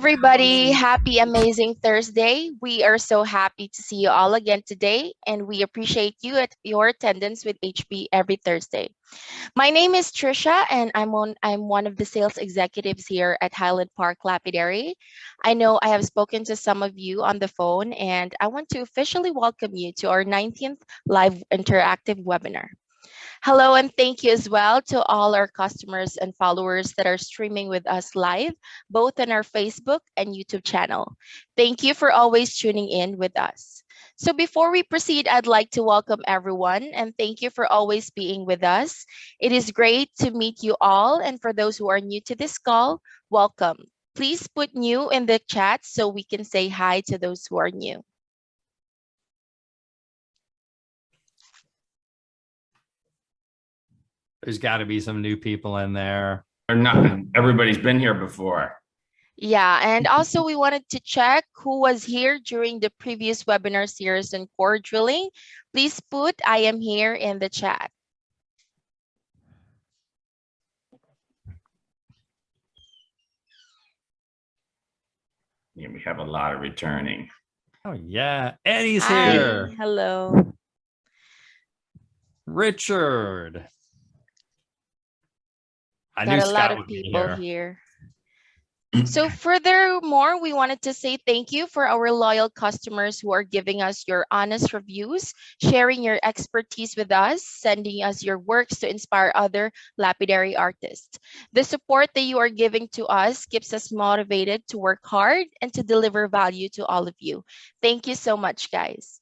everybody. Happy, amazing Thursday. We are so happy to see you all again today, and we appreciate you at your attendance with HP every Thursday. My name is Trisha, and I'm one of the sales executives here at Highland Park Lapidary. I know I have spoken to some of you on the phone, and I want to officially welcome you to our 19th live interactive webinar. Hello, and thank you as well to all our customers and followers that are streaming with us live, both on our Facebook and YouTube channel. Thank you for always tuning in with us. So before we proceed, I'd like to welcome everyone and thank you for always being with us. It is great to meet you all, and for those who are new to this call, welcome. Please put new in the chat so we can say hi to those who are new. There's got to be some new people in there. Or not. Everybody's been here before. Yeah, and also we wanted to check who was here during the previous webinar series on core drilling. Please put I am here in the chat. Yeah, we have a lot of returning. Oh yeah, Eddie's Hi, here. hello. Richard. I Got knew a lot Scott of would be people here. here. So furthermore, we wanted to say thank you for our loyal customers who are giving us your honest reviews, sharing your expertise with us, sending us your works to inspire other lapidary artists. The support that you are giving to us keeps us motivated to work hard and to deliver value to all of you. Thank you so much, guys.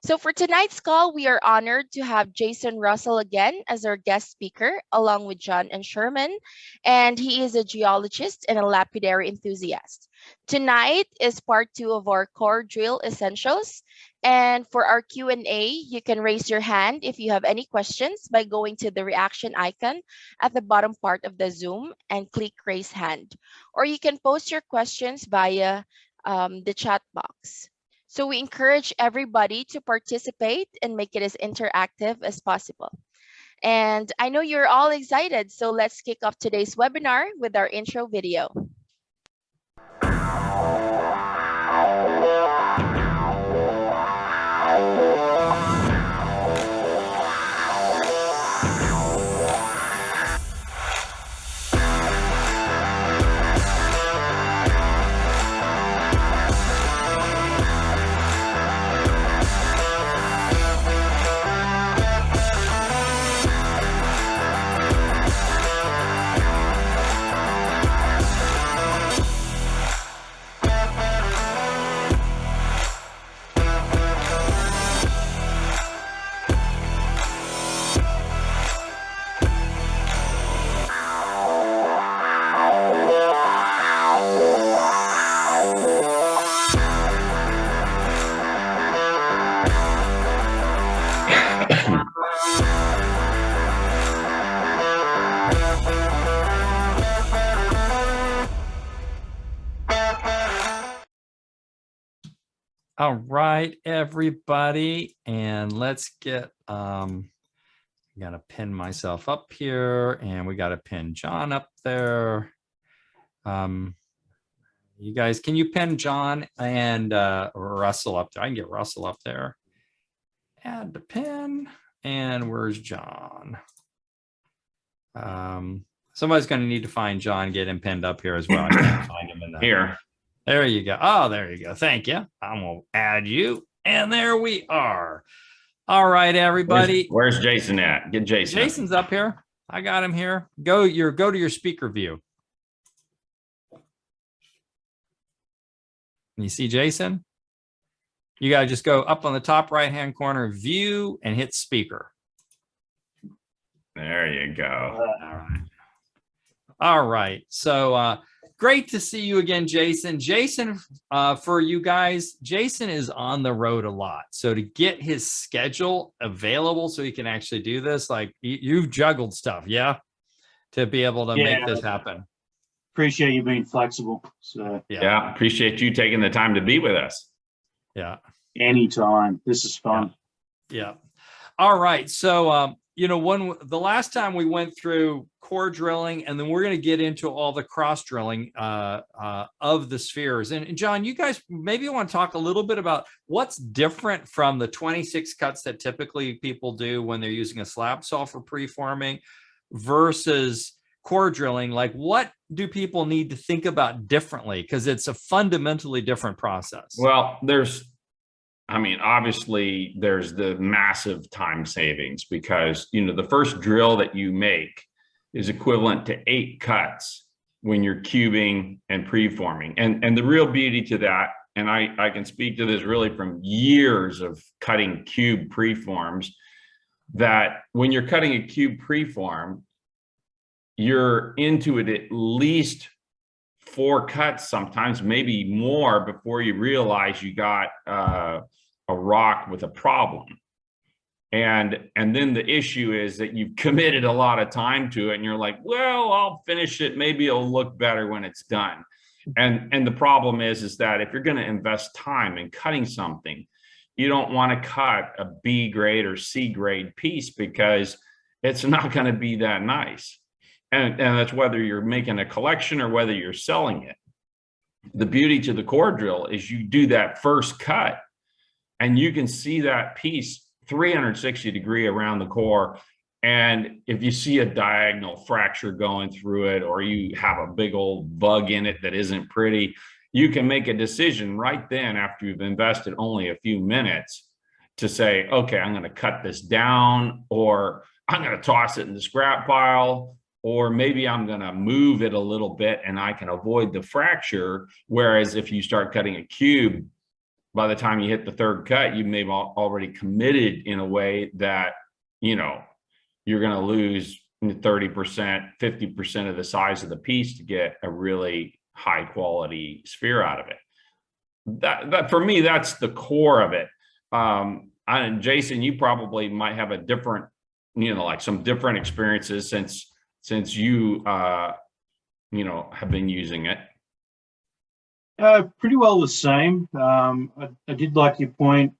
So for tonight's call, we are honored to have Jason Russell again as our guest speaker, along with John and Sherman, and he is a geologist and a lapidary enthusiast. Tonight is part 2 of our core drill essentials, and for our Q&A, you can raise your hand if you have any questions by going to the reaction icon at the bottom part of the Zoom and click raise hand, or you can post your questions via the chat box. So we encourage everybody to participate and make it as interactive as possible. And I know you're all excited, so let's kick off today's webinar with our intro video. All right, everybody, and let's get I gotta pin myself up here, and we gotta pin John up there. You guys, can you pin John and Russell up there? I can get Russell up there. Add the pin, and where's John? Somebody's gonna need to find John, get him pinned up here as well. I can't find him in the Here. There you go. Oh, there you go. Thank you. I'm going to add you. And there we are. All right, everybody. Where's Jason at? Get Jason. Jason's up here. I got him here. Go to your speaker view. You see Jason? You got to just go up on the top right-hand corner, view, and hit speaker. There you go. All right. All right. So, great to see you again, Jason. Jason, for you guys, Jason is on the road a lot. So to get his schedule available so he can actually do this, like you've juggled stuff, yeah, to be able to make this happen. Appreciate you being flexible. So yeah, appreciate you taking the time to be with us. Yeah. Anytime. This is fun. Yeah. All right. So you know, the last time we went through core drilling, and then we're going to get into all the cross drilling of the spheres. And John, you guys maybe want to talk a little bit about what's different from the 26 cuts that typically people do when they're using a slab saw for preforming versus core drilling. Like, what do people need to think about differently? Because it's a fundamentally different process. Well, obviously there's the massive time savings because, you know, the first drill that you make is equivalent to 8 cuts when you're cubing and preforming. And the real beauty to that, and I can speak to this really from years of cutting cube preforms, that when you're cutting a cube preform, you're into it at least 4 cuts, sometimes maybe more, before you realize you got a rock with a problem. And then the issue is that you've committed a lot of time to it and you're like, well, I'll finish it. Maybe it'll look better when it's done. And the problem is that if you're going to invest time in cutting something, you don't want to cut a B grade or C grade piece because it's not going to be that nice. And that's whether you're making a collection or whether you're selling it. The beauty to the core drill is you do that first cut and you can see that piece 360 degree around the core. And if you see a diagonal fracture going through it, or you have a big old bug in it that isn't pretty, you can make a decision right then after you've invested only a few minutes to say, okay, I'm going to cut this down, or I'm going to toss it in the scrap pile, or maybe I'm going to move it a little bit and I can avoid the fracture. Whereas if you start cutting a cube, by the time you hit the third cut, you may have already committed in a way that, you know, you're going to lose 30%, 50% of the size of the piece to get a really high quality sphere out of it. That for me, that's the core of it. And Jason, you probably might have a different, you know, like some different experiences since you, you know, have been using it. Pretty well the same. I did like your point.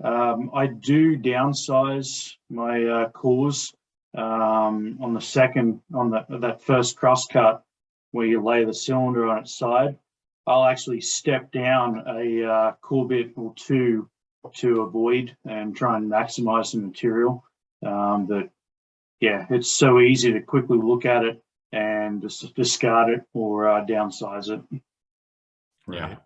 I do downsize my cores on that first cross cut where you lay the cylinder on its side. I'll actually step down a core bit or two to avoid and try and maximize the material. But yeah, it's so easy to quickly look at it and just discard it or downsize it. Yeah.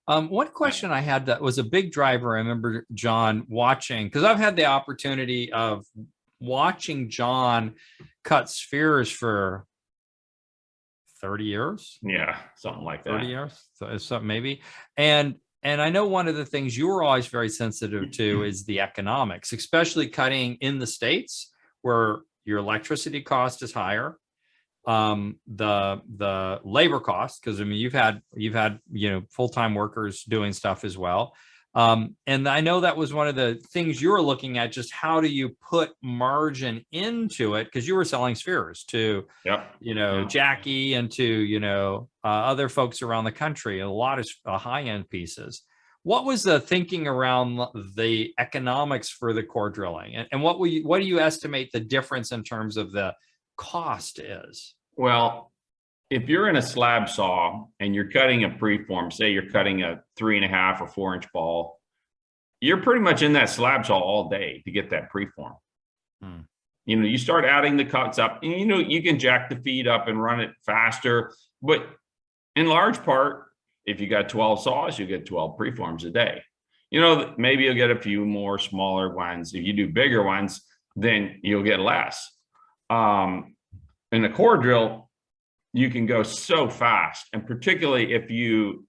One question I had that was a big driver. I remember John watching, because I've had the opportunity of watching John cut spheres for 30 years. Yeah, something like that. 30 years, so something maybe. And I know one of the things you were always very sensitive to is the economics, especially cutting in the States where your electricity cost is higher. The labor cost, because I mean you've had you know full-time workers doing stuff as well, and I know that was one of the things you were looking at, just how do you put margin into it, because you were selling spheres to you know Jackie and to you know other folks around the country, a lot of high-end pieces. What was the thinking around the economics for the core drilling, and what do you estimate the difference in terms of the cost is? Well, if you're in a slab saw and you're cutting a preform, say you're cutting a 3.5 or 4 inch ball, you're pretty much in that slab saw all day to get that preform. You know, you start adding the cuts up and, you know, you can jack the feed up and run it faster, but in large part, if you got 12 saws, you get 12 preforms a day. You know, maybe you'll get a few more smaller ones. If you do bigger ones, then you'll get less. In a core drill, you can go so fast, and particularly if you,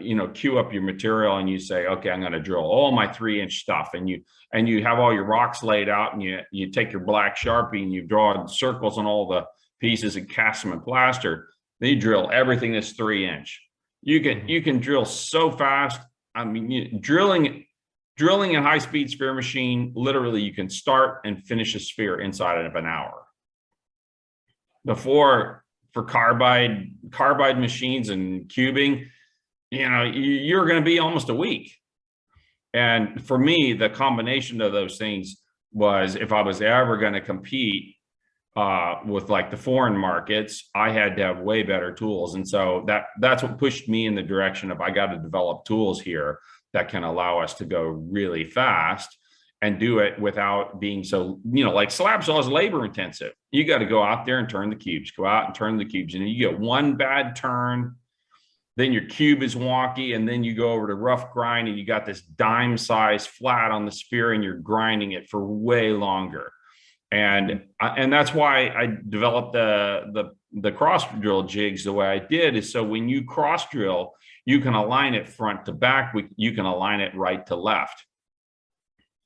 you know, queue up your material and you say, okay, I'm going to drill all my 3-inch stuff, and you have all your rocks laid out, and you take your black Sharpie and you draw circles on all the pieces and cast them in plaster. Then you drill everything that's 3-inch. You can drill so fast. I mean, drilling a high-speed sphere machine, literally, you can start and finish a sphere inside of an hour. Before, for carbide machines and cubing, you know, you're going to be almost a week. And for me, the combination of those things was if I was ever going to compete with like the foreign markets, I had to have way better tools. And so that's what pushed me in the direction of I got to develop tools here that can allow us to go really fast and do it without being so, like slab saw is labor intensive. You got to go out there and turn the cubes, go out and turn the cubes. And you get one bad turn, then your cube is wonky, and then you go over to rough grind and you got this dime size flat on the sphere and you're grinding it for way longer. And that's why I developed the cross drill jigs the way I did, is so when you cross drill, you can align it front to back, you can align it right to left.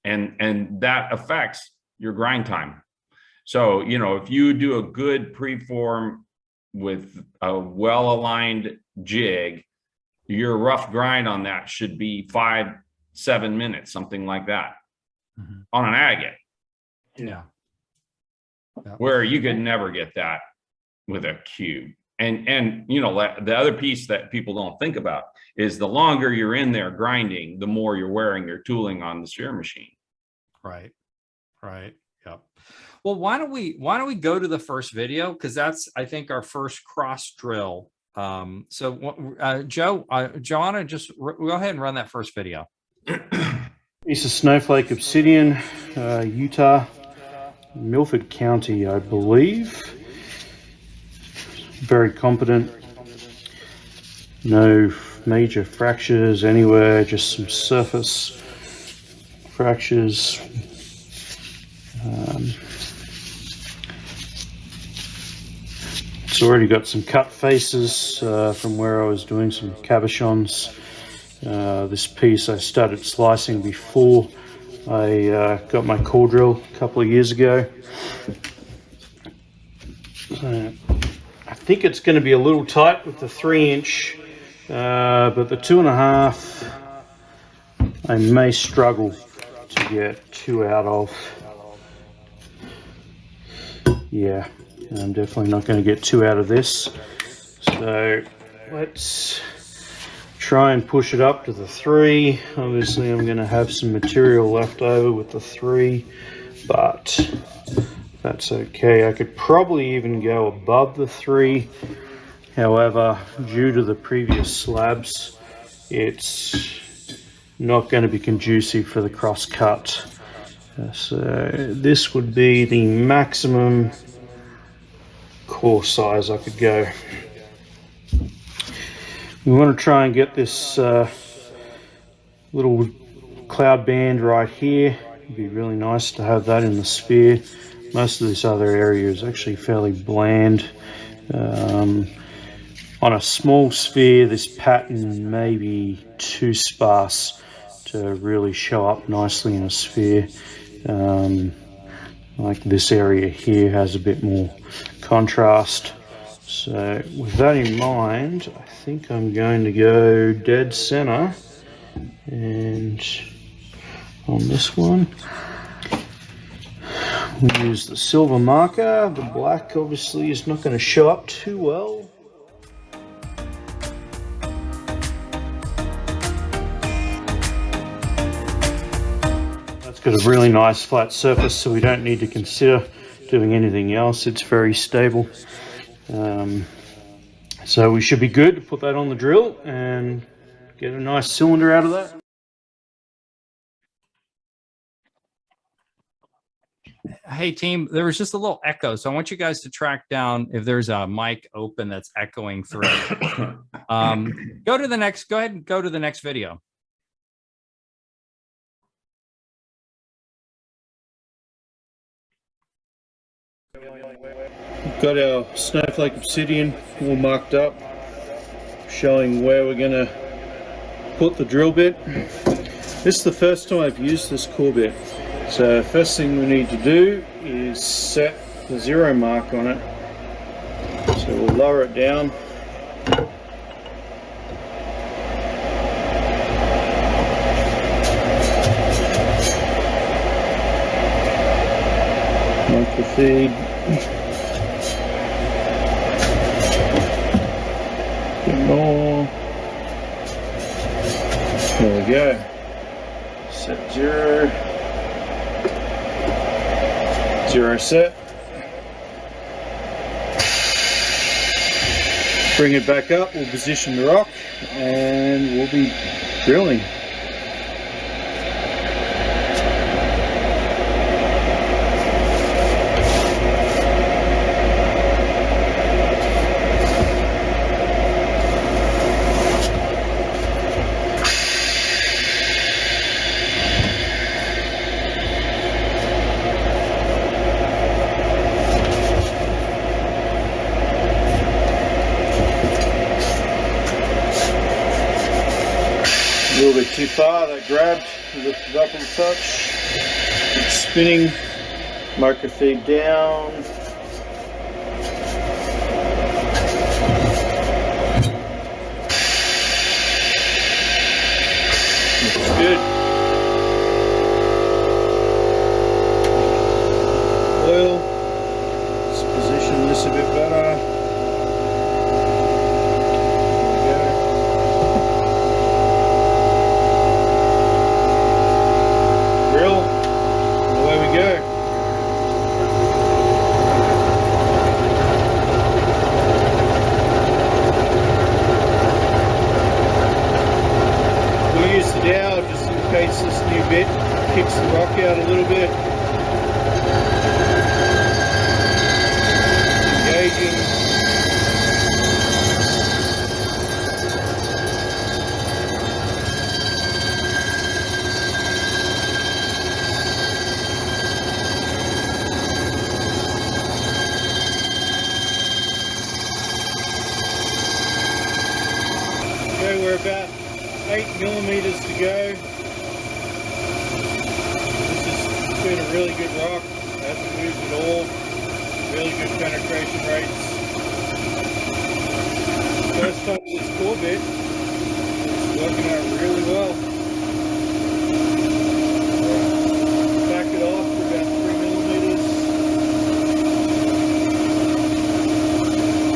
And that affects your grind time. So, if you do a good preform with a well-aligned jig, your rough grind on that should be 5-7 minutes, something like that, on an agate. Yeah. Where you could never get that with a cube. And the other piece that people don't think about is the longer you're in there grinding, the more you're wearing your tooling on the sphere machine. Right. Yep. Well, why don't we go to the first video, because that's, I think, our first cross drill. So Joanna, just go ahead and run that first video. Piece of snowflake obsidian, Utah, Milford County, I believe. Very competent. No major fractures anywhere, just some surface fractures. It's already got some cut faces from where I was doing some cabochons. This piece I started slicing before I got my core drill a couple of years ago. I think it's going to be a little tight with the 3-inch, but the 2.5 I may struggle to get 2 out of. Yeah, I'm definitely not going to get 2 out of this. So let's try and push it up to the 3. Obviously I'm going to have some material left over with the 3, but that's okay. I could probably even go above the 3. However, due to the previous slabs, it's not going to be conducive for the cross cut. So this would be the maximum core size I could go. We want to try and get this little cloud band right here. It'd be really nice to have that in the sphere. Most of this other area is actually fairly bland. On a small sphere, this pattern may be too sparse to really show up nicely in a sphere. Like this area here has a bit more contrast. So with that in mind, I think I'm going to go dead center, and on this one we use the silver marker. The black obviously is not going to show up too well. That's got a really nice flat surface, so we don't need to consider doing anything else. It's very stable. So we should be good to put that on the drill and get a nice cylinder out of that. Hey team, there was just a little echo, so I want you guys to track down if there's a mic open that's echoing through. Go to the next. Go ahead and go to the next video. Got our snowflake obsidian all marked up, showing where we're going to put the drill bit. This is the first time I've used this core bit. So first thing we need to do is set the 0 mark on it. So we'll lower it down. Mark the feed. More. There we go. Set 0. Zero set. Bring it back up, we'll position the rock and we'll be drilling. A little bit too far, that grabbed, lift it up a touch, it's spinning, micro feed down. Looks good. Oil, let's position this a bit better. This new bit kicks the rock out a little bit. Engaging. Okay, we're about 8 millimeters to go. Been a really good rock, hasn't moved at all, really good penetration rates. First time with this core bit, it's working out really well. Back it off for about 3 millimeters.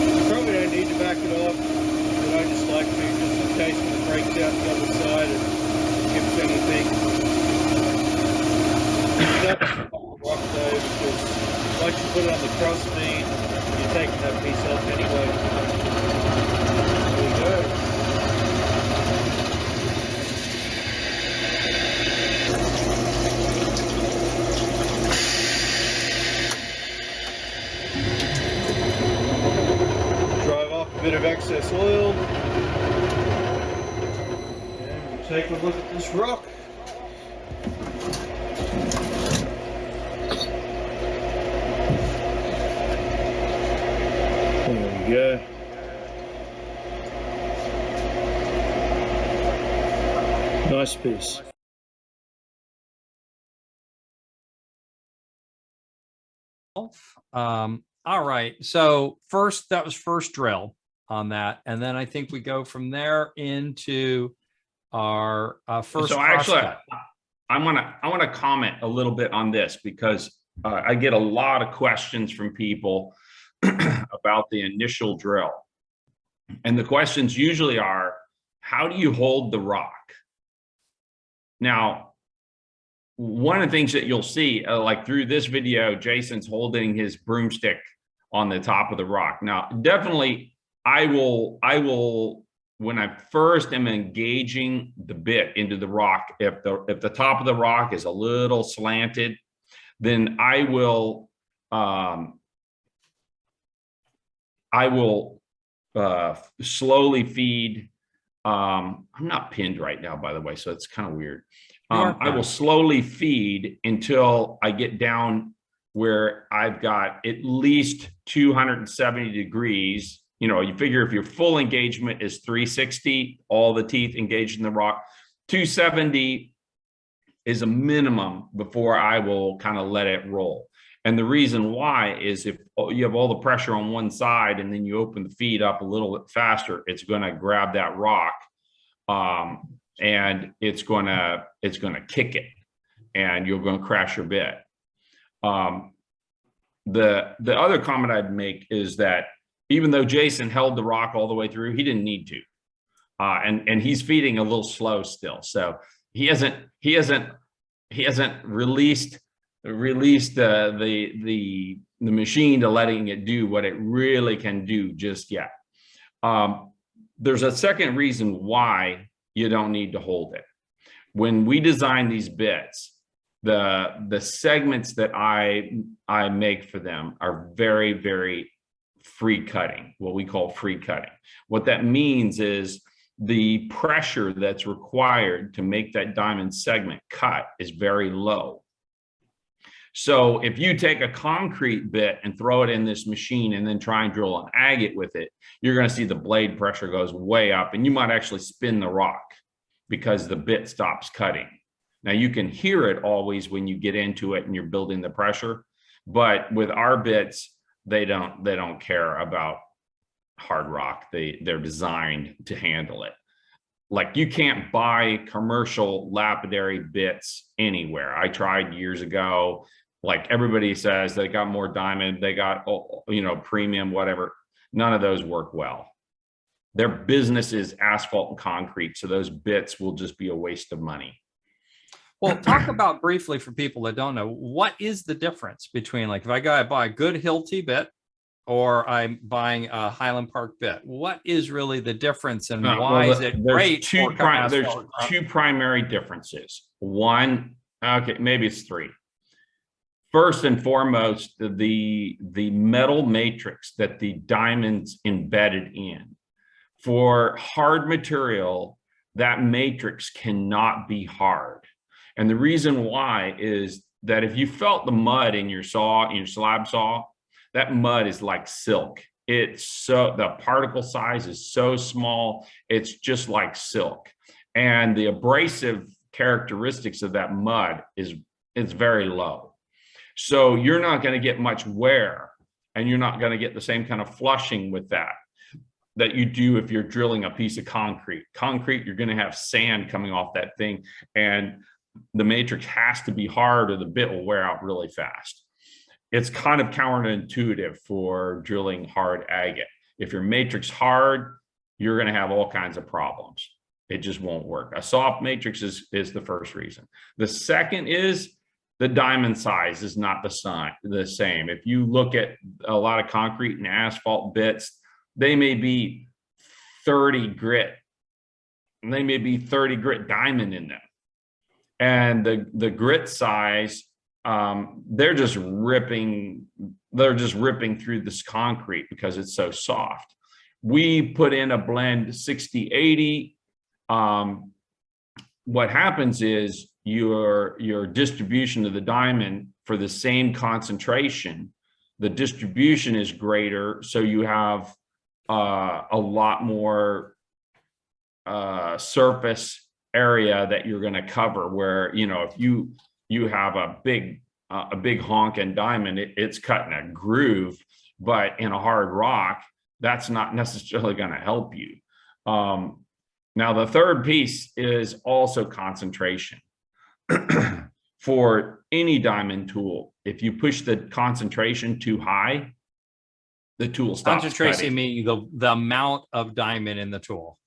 You probably don't need to back it off, but I just like to, just in case when it breaks out the other side and gives anything. Rock though, because once you put it on the cross feed, you're taking that piece off anyway. There we go. Drive off a bit of excess oil. And we'll take a look at this rock. There we go. Nice piece. All right. So first, that was first drill on that. And then I think we go from there into our first So actually, I want to comment a little bit on this because I get a lot of questions from people about the initial drill. And the questions usually are, how do you hold the rock? Now, one of the things that you'll see, like through this video, Jason's holding his broomstick on the top of the rock. Now, definitely, I will, when I first am engaging the bit into the rock, if the top of the rock is a little slanted, then I will slowly feed. I'm not pinned right now, by the way, so it's kind of weird. I will slowly feed until I get down where I've got at least 270 degrees. You know, you figure if your full engagement is 360, all the teeth engaged in the rock, 270 is a minimum before I will kind of let it roll. And the reason why is if you have all the pressure on one side and then you open the feed up a little bit faster, it's going to grab that rock and it's going to kick it and you're going to crash your bit. The other comment I'd make is that even though Jason held the rock all the way through, he didn't need to. And he's feeding a little slow still. So he hasn't released released the machine to letting it do what it really can do just yet. There's a second reason why you don't need to hold it. When we design these bits, the segments that I make for them are very, very free cutting, what we call free cutting. What that means is the pressure that's required to make that diamond segment cut is very low. So if you take a concrete bit and throw it in this machine and then try and drill an agate with it, you're going to see the blade pressure goes way up, and you might actually spin the rock because the bit stops cutting. Now you can hear it always when you get into it and you're building the pressure, but with our bits, they don't care about hard rock. They're designed to handle it. Like, you can't buy commercial lapidary bits anywhere. I tried years ago. Like, everybody says they got more diamond, they got, you know, premium, whatever. None of those work well. Their business is asphalt and concrete, so those bits will just be a waste of money. Well, talk about briefly for people that don't know, what is the difference between, like, if I go buy a good Hilti bit or I'm buying a Highland Park bit, what is really the difference, and why is it great? There's two primary differences. One, okay, maybe it's three. First and foremost, the metal matrix that the diamond's embedded in. For hard material, that matrix cannot be hard. And the reason why is that if you felt the mud in your saw, in your slab saw, that mud is like silk. It's so, the particle size is so small, it's just like silk. And the abrasive characteristics of that mud is very low. So you're not going to get much wear, and you're not going to get the same kind of flushing with that you do if you're drilling a piece of concrete. Concrete, you're going to have sand coming off that thing, and the matrix has to be hard or the bit will wear out really fast. It's kind of counterintuitive for drilling hard agate. If your matrix hard, you're going to have all kinds of problems. It just won't work. A soft matrix is the first reason. The second is the diamond size is not the same. If you look at a lot of concrete and asphalt bits, they may be 30 grit. And they may be 30 grit diamond in them. And the grit size, they're just ripping through this concrete because it's so soft. We put in a blend 60-80. What happens is your distribution of the diamond for the same concentration, the distribution is greater, so you have a lot more surface area that you're going to cover. Where, you know, if you have a big honking diamond, it's cutting a groove, but in a hard rock, that's not necessarily going to help you. Now, the third piece is also concentration. For any diamond tool, if you push the concentration too high, the tool stops concentration, meaning the amount of diamond in the tool.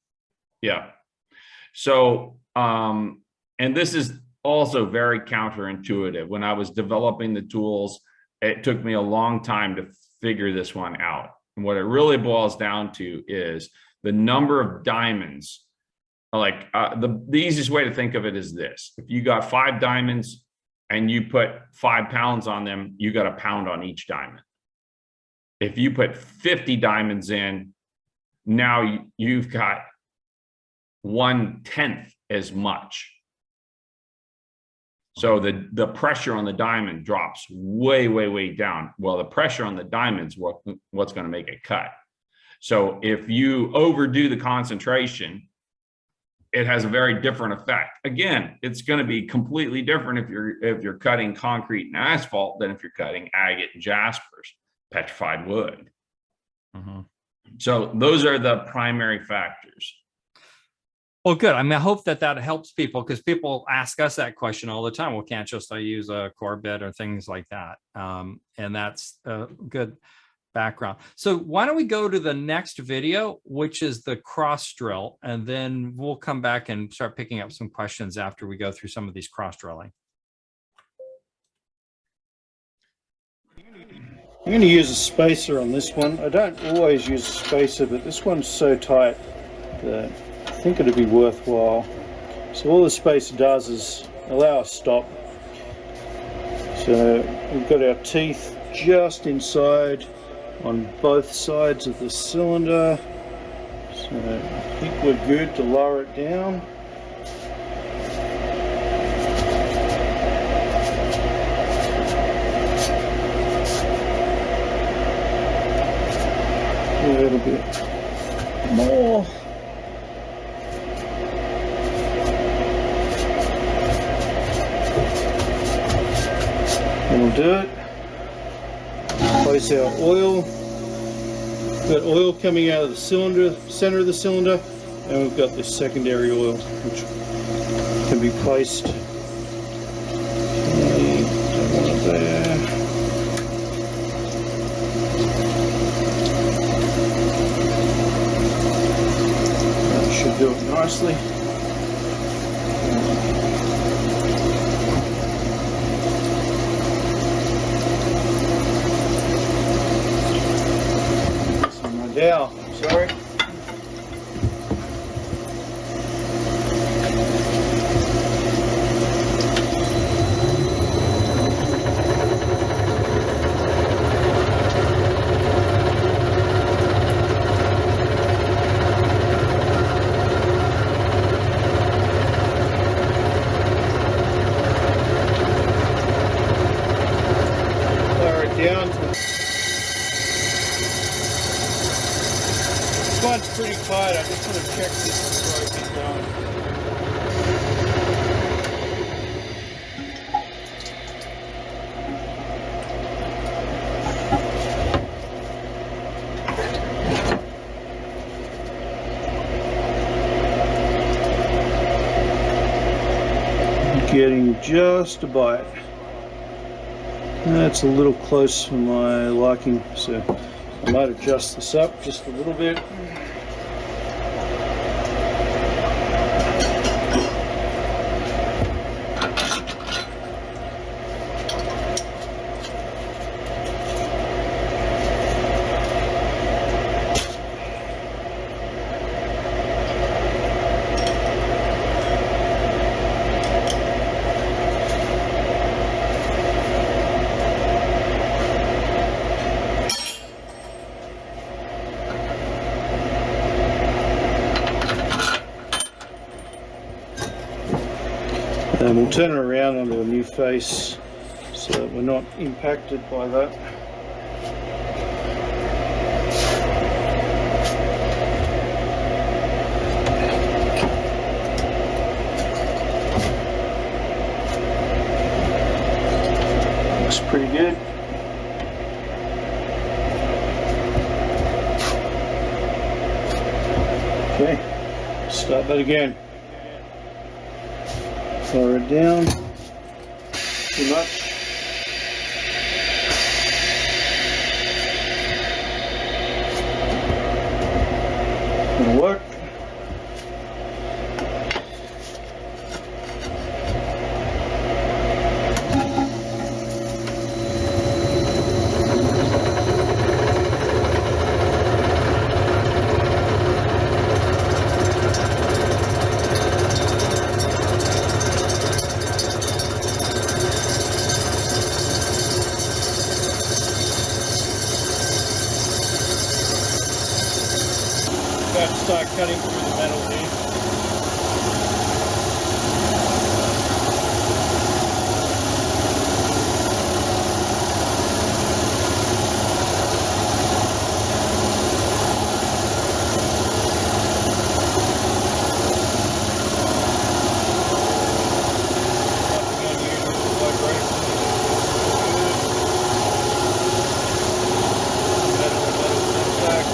Yeah. So, and this is also very counterintuitive. When I was developing the tools, it took me a long time to figure this one out. And what it really boils down to is the number of diamonds. Like, the easiest way to think of it is this: if you got 5 diamonds and you put 5 pounds on them, you got a pound on each diamond. If you put 50 diamonds in, now you've got 1/10 as much. So the pressure on the diamond drops way, way, way down. Well, the pressure on the diamond's what's going to make it cut. So if you overdo the concentration, it has a very different effect. Again, it's going to be completely different if you're cutting concrete and asphalt than if you're cutting agate and jaspers, petrified wood. Mm-hmm. So those are the primary factors. Well, good. I mean, I hope that helps people, because people ask us that question all the time. Well, can't just I use a core bit or things like that? And that's a good background. So why don't we go to the next video, which is the cross drill, and then we'll come back and start picking up some questions after we go through some of these cross drilling. I'm going to use a spacer on this one. I don't always use a spacer, but this one's so tight that I think it'd be worthwhile. So all the spacer does is allow a stop. So we've got our teeth just inside on both sides of the cylinder. So I think we're good to lower it down. A little bit more. That'll do it. Place our oil. We've got oil coming out of the cylinder, center of the cylinder, and we've got this secondary oil which can be placed there. That should do it nicely. Dowel, sorry. Lower it down to this one's pretty tight. I just want to check this before I keep going. Getting just a bite. That's a little close for my liking, so I might adjust this up just a little bit. And we'll turn it around onto a new face so that we're not impacted by that. Looks pretty good. Okay, start that again. Lower it down. Too much. It'll work. About to start cutting through the metal here. Nothing unusual vibration. Metal contact.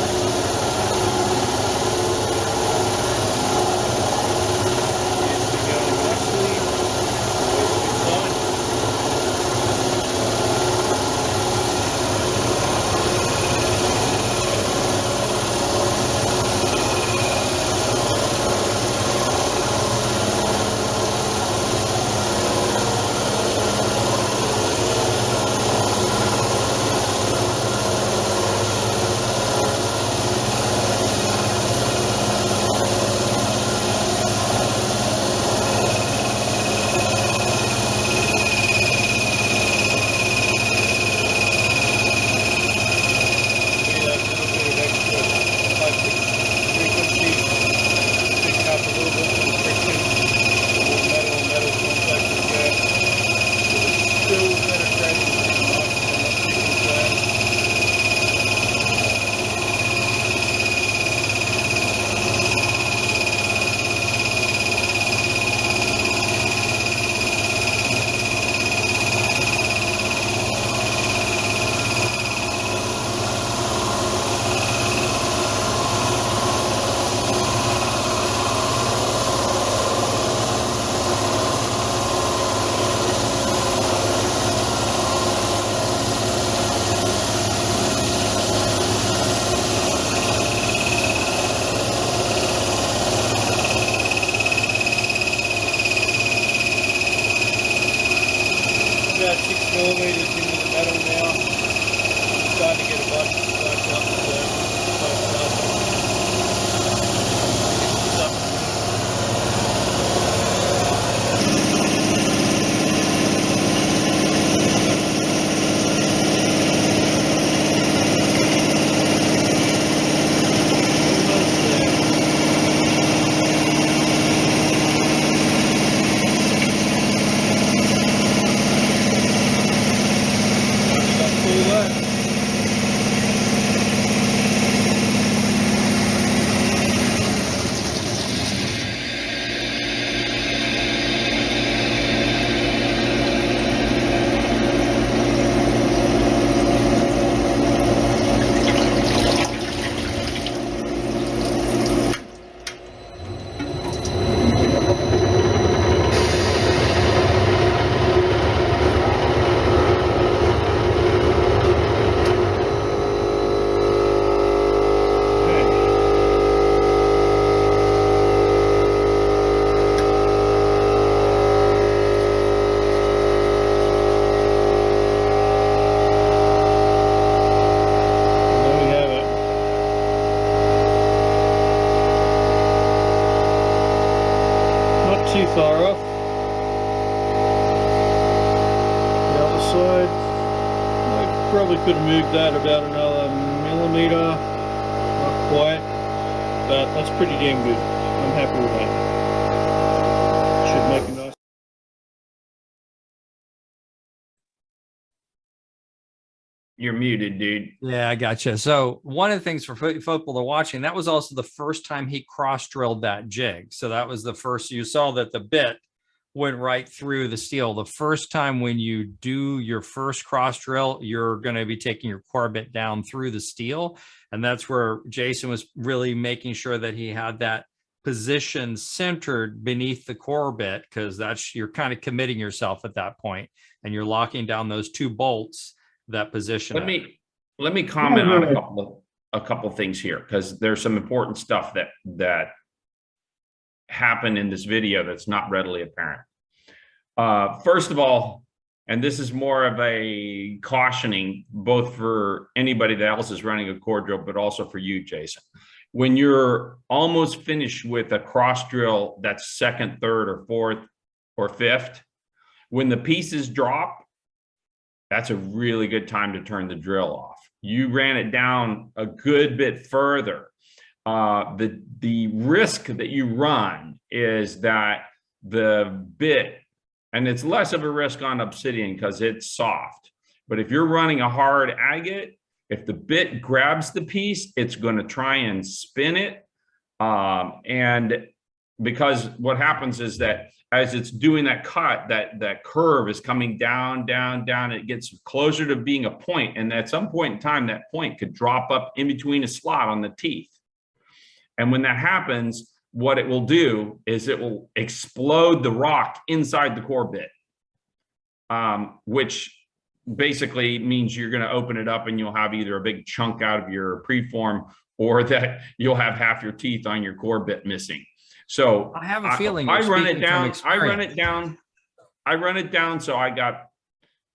millimeters into the metal now. I'm starting to get a bunch back up, so too far off. The other side, I probably could have moved that about another millimeter, not quite, but that's pretty damn good. I'm happy with that. Should make a nice. You're muted, dude. Yeah, I gotcha. So one of the things for people that are watching, that was also the first time he cross drilled that jig. So that was the first, you saw that the bit went right through the steel. The first time when you do your first cross drill, you're going to be taking your core bit down through the steel. And that's where Jason was really making sure that he had that position centered beneath the core bit, because that's, you're kind of committing yourself at that point, and you're locking down those two bolts that position. Let me comment on a couple of things here, because there's some important stuff that happened in this video that's not readily apparent. First of all, and this is more of a cautioning both for anybody that else is running a core drill, but also for you, Jason. When you're almost finished with a cross drill that's second, third, or fourth, or fifth, when the pieces drop, that's a really good time to turn the drill off. You ran it down a good bit further. The risk that you run is that the bit, and it's less of a risk on obsidian because it's soft, but if you're running a hard agate, if the bit grabs the piece, it's going to try and spin it. And because what happens is that as it's doing that cut, that curve is coming down, down, down. It gets closer to being a point. And at some point in time, that point could drop up in between a slot on the teeth. And when that happens, what it will do is it will explode the rock inside the core bit, which basically means you're going to open it up and you'll have either a big chunk out of your preform, or that you'll have half your teeth on your core bit missing. So I have a feeling I run it down. So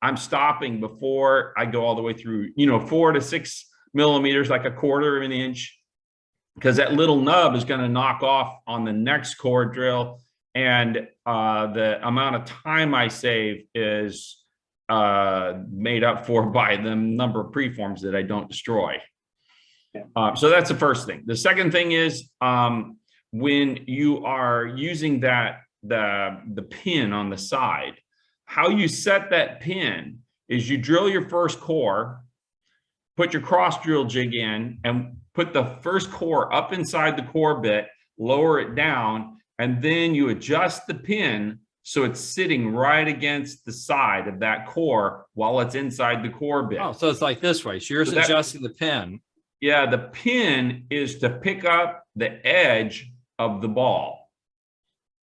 I'm stopping before I go all the way through, 4 to 6 millimeters, like a quarter of an inch, because that little nub is going to knock off on the next core drill. And the amount of time I save is made up for by the number of preforms that I don't destroy. So that's the first thing. The second thing is, when you are using the pin on the side, how you set that pin is you drill your first core, put your cross drill jig in, and put the first core up inside the core bit, lower it down, and then you adjust the pin so it's sitting right against the side of that core while it's inside the core bit. Oh, so it's like this way. So you're adjusting the pin. Yeah, the pin is to pick up the edge of the ball.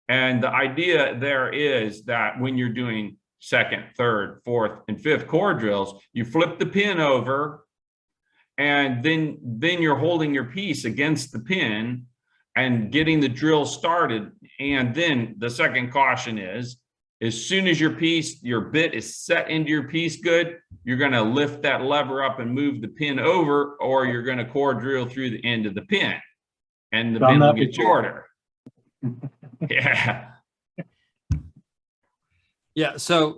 And the idea there is that when you're doing second, third, fourth, and fifth core drills, you flip the pin over, and then you're holding your piece against the pin and getting the drill started. And then the second caution is as soon as your bit is set into your piece good, you're going to lift that lever up and move the pin over, or you're going to core drill through the end of the pin, and the pin will get shorter. Yeah. Yeah, so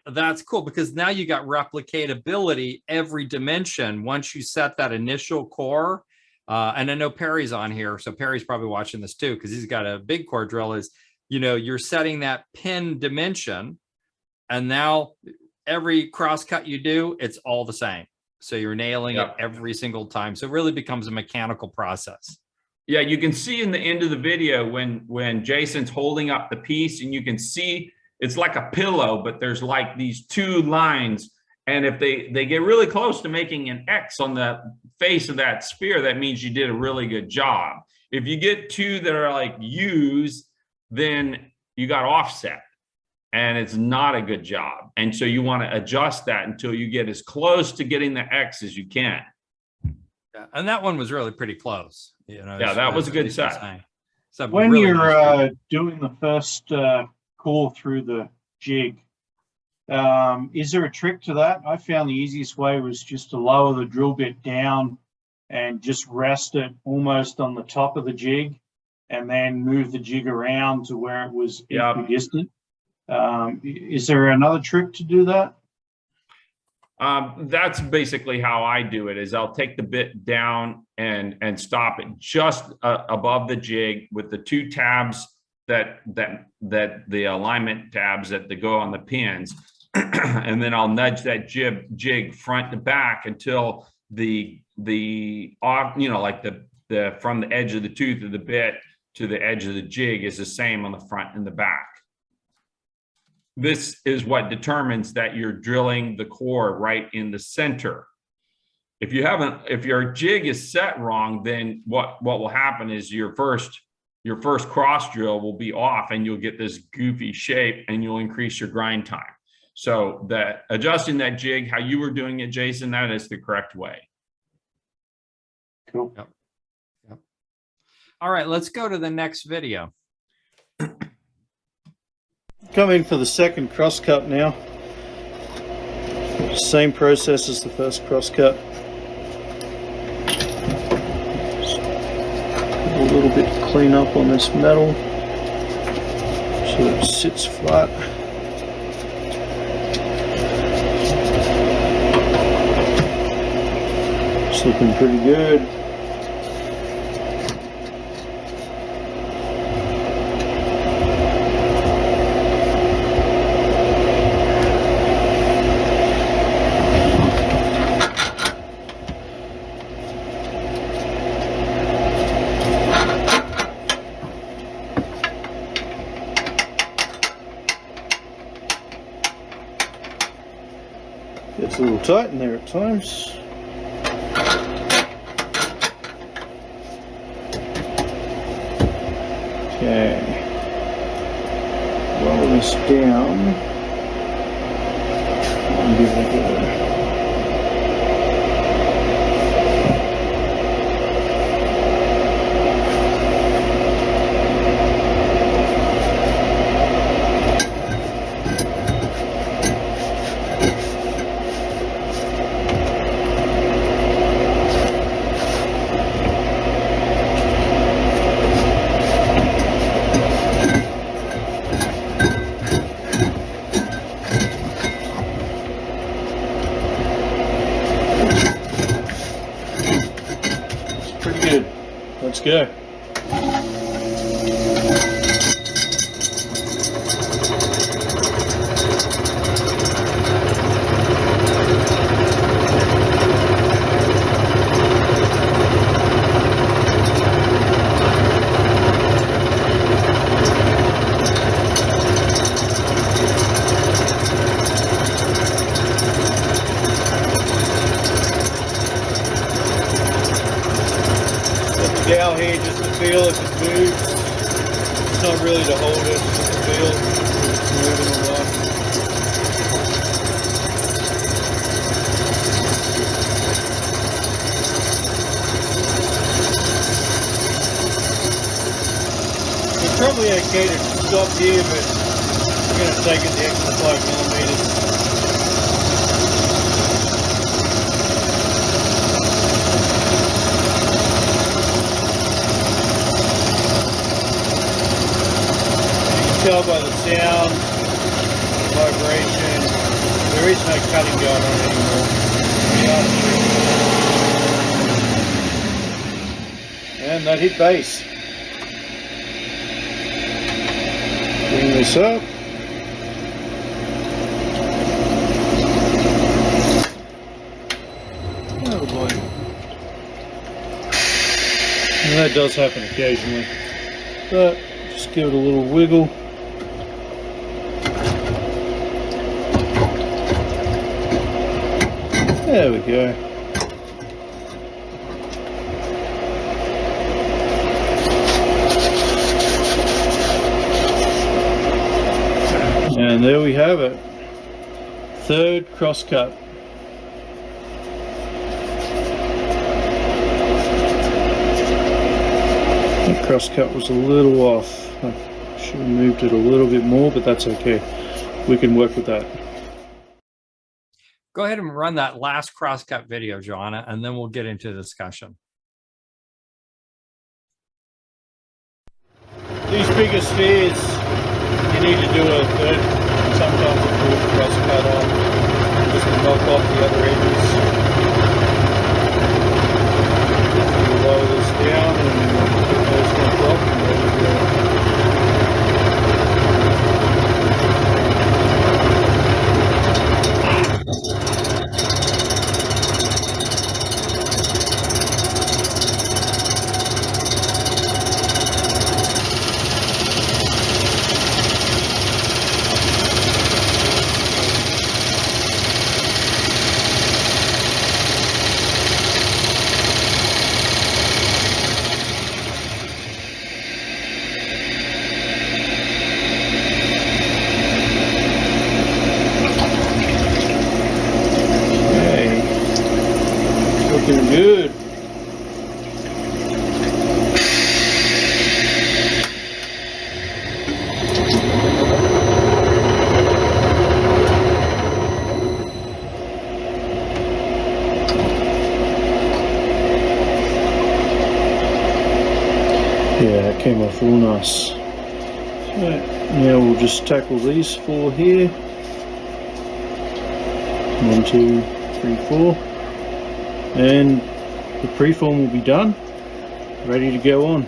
that's cool, because now you got replicatability every dimension once you set that initial core. And I know Perry's on here, so Perry's probably watching this too, because he's got a big core drill. Is, you know, you're setting that pin dimension, and now every cross cut you do, it's all the same. So you're nailing it every single time. So it really becomes a mechanical process. Yeah, you can see in the end of the video when Jason's holding up the piece, and you can see it's like a pillow, but there's like these two lines. And if they get really close to making an X on the face of that spear, that means you did a really good job. If you get two that are like U's, then you got offset, and it's not a good job. And so you want to adjust that until you get as close to getting the X as you can. Yeah, and that one was really pretty close. You know, yeah, that was a good set. So when really you're nice doing the first core through the jig, is there a trick to that? I found the easiest way was just to lower the drill bit down and just rest it almost on the top of the jig, and then move the jig around to where it was equidistant. Is there another trick to do that? That's basically how I do it. Is I'll take the bit down and stop it just above the jig with the two tabs that the alignment tabs that go on the pins, and then I'll nudge that jig front to back until the off, you know, like the from the edge of the tooth of the bit to the edge of the jig is the same on the front and the back. This is what determines that you're drilling the core right in the center. If your jig is set wrong, then what will happen is your first cross drill will be off, and you'll get this goofy shape, and you'll increase your grind time. So that adjusting that jig, how you were doing it, Jason, that is the correct way. Cool. Yep. All right, let's go to the next video. Coming for the second cross cut now. Same process as the first cross cut. A little bit to clean up on this metal so it sits flat. It's looking pretty good. Gets a little tight in there at times. Okay. Roll this down and give it a go. Pretty good. Let's go. Gal here just to feel if it moves. It's not really to hold it, just to feel if it's moving or not. It's probably okay to stop here, but I'm going to take it the extra 5mm. Tell by the sound, vibration, there is no cutting going on anymore. And that hit base. Bring this up. Oh boy. And that does happen occasionally, but just give it a little wiggle. There we go. And there we have it. Third crosscut. The crosscut was a little off. I should have moved it a little bit more, but that's okay. We can work with that. Go ahead and run that last crosscut video, Joanna, and then we'll get into the discussion. These bigger spheres, you need to do a third, sometimes a fourth crosscut on, just to knock off the other edges. You lower this down and put those knocked off, and there we go. Looking good. Yeah, it came off real nice. So now we'll just tackle these four here. 1, 2, 3, 4. And the preform will be done, ready to go on.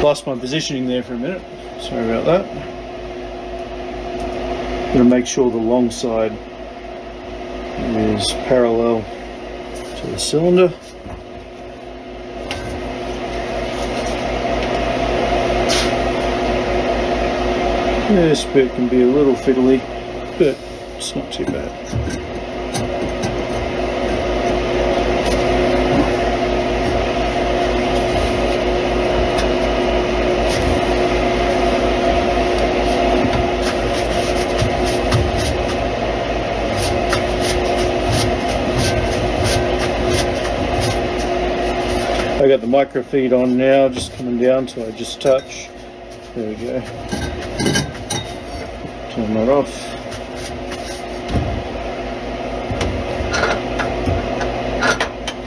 Lost my positioning there for a minute, sorry about that. Going to make sure the long side is parallel to the cylinder. This bit can be a little fiddly, but it's not too bad. I got the micro feed on now, just coming down till I just touch. There we go. Turn that off.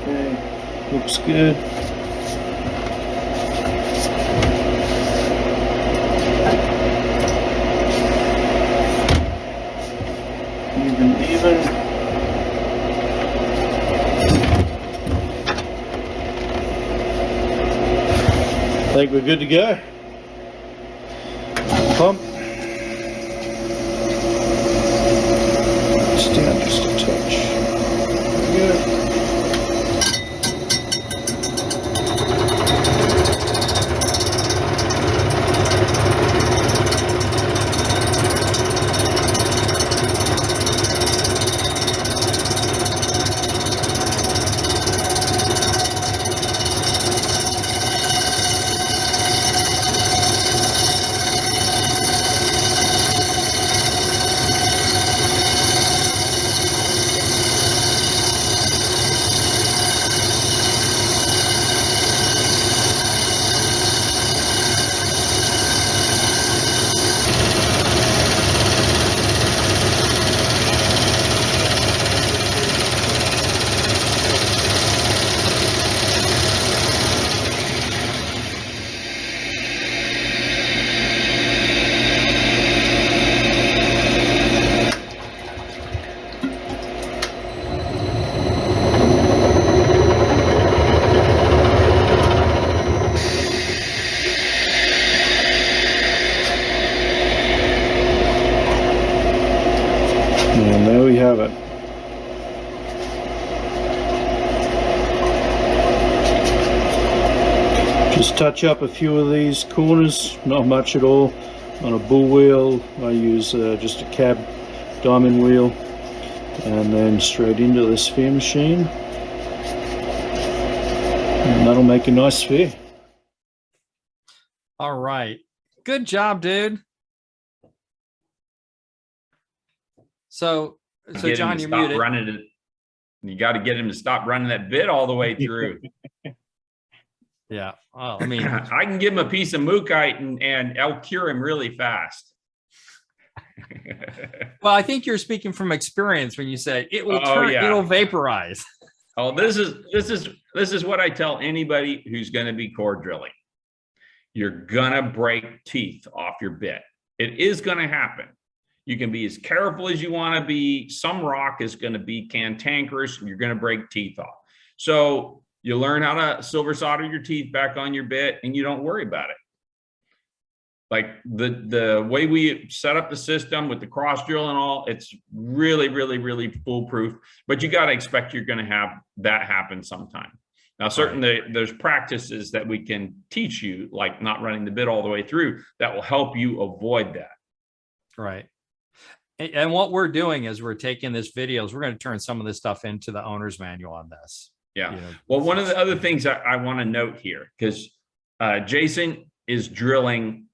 Okay, looks good. Even. I think we're good to go. Pump. Just down just a touch. There we go. Just touch up a few of these corners, not much at all. On a bull wheel, I use just a cab diamond wheel, and then straight into the sphere machine. And that'll make a nice sphere. All right. Good job, dude. So Get him John, to you're stop muted. running it. You got to get him to stop running that bit all the way through. Yeah. Well, I mean, I can give him a piece of mookite and I'll cure him really fast. well, I think you're speaking from experience when you say it will Oh, turn, yeah. it'll vaporize. Oh, this is what I tell anybody who's going to be core drilling. You're gonna break teeth off your bit. It is going to happen. You can be as careful as you want to be. Some rock is going to be cantankerous and you're going to break teeth off. So you learn how to silver solder your teeth back on your bit and you don't worry about it. Like the way we set up the system with the cross drill and all, it's really, really, really foolproof, but you got to expect you're going to have that happen sometime. Now, certainly there's practices that we can teach you, like not running the bit all the way through, that will help you avoid that. Right. And what we're doing is we're taking this videos, we're going to turn some of this stuff into the owner's manual on this. Yeah. You know, well, one of the other things I want to note here, because Jason is drilling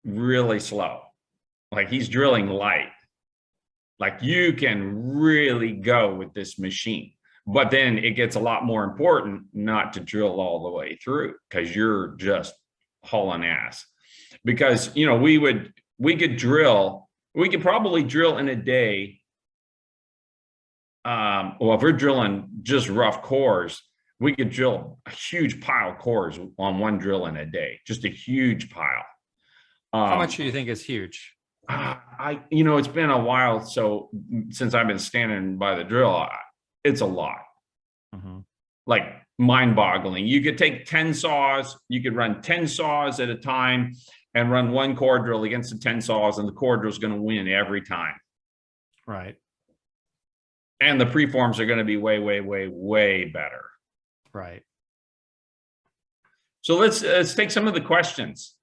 really slow. Like he's drilling light. Like you can really go with this machine, but then it gets a lot more important not to drill all the way through because you're just hauling ass. Because, you know, we could probably drill in a day. Well, if we're drilling just rough cores, we could drill a huge pile of cores on one drill in a day, just a huge pile. How much do you think is huge? You know, it's been a while. So since I've been standing by the drill, it's a lot. Mm-hmm. Like mind boggling. You could take 10 saws, you could run 10 saws at a time and run one core drill against the 10 saws, and the core drill is going to win every time. Right. And the preforms are going to be way, way, way, way better. Right. So let's take some of the questions.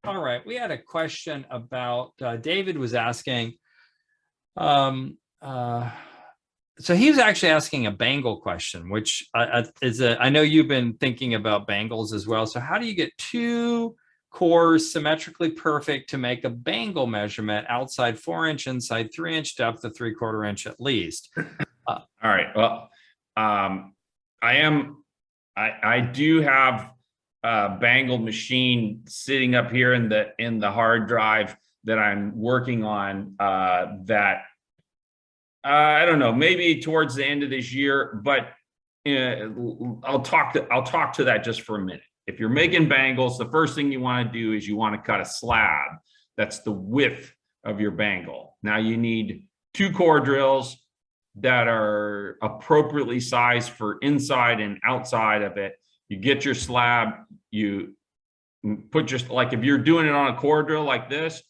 All right. We had a question about David was asking. So he was actually asking a bangle question, which is I know you've been thinking about bangles as well. So how do you get two cores symmetrically perfect to make a bangle measurement outside 4-inch, inside 3-inch, depth of 3/4 inch at least? All right. Well, I do have a bangle machine sitting up here in the hard drive that I'm working on. That I don't know, maybe towards the end of this year, but I'll talk to that just for a minute. If you're making bangles, the first thing you want to do is you want to cut a slab. That's the width of your bangle. Now you need 2 core drills that are appropriately sized for inside and outside of it. You get your slab, you put like if you're doing it on a core drill like this,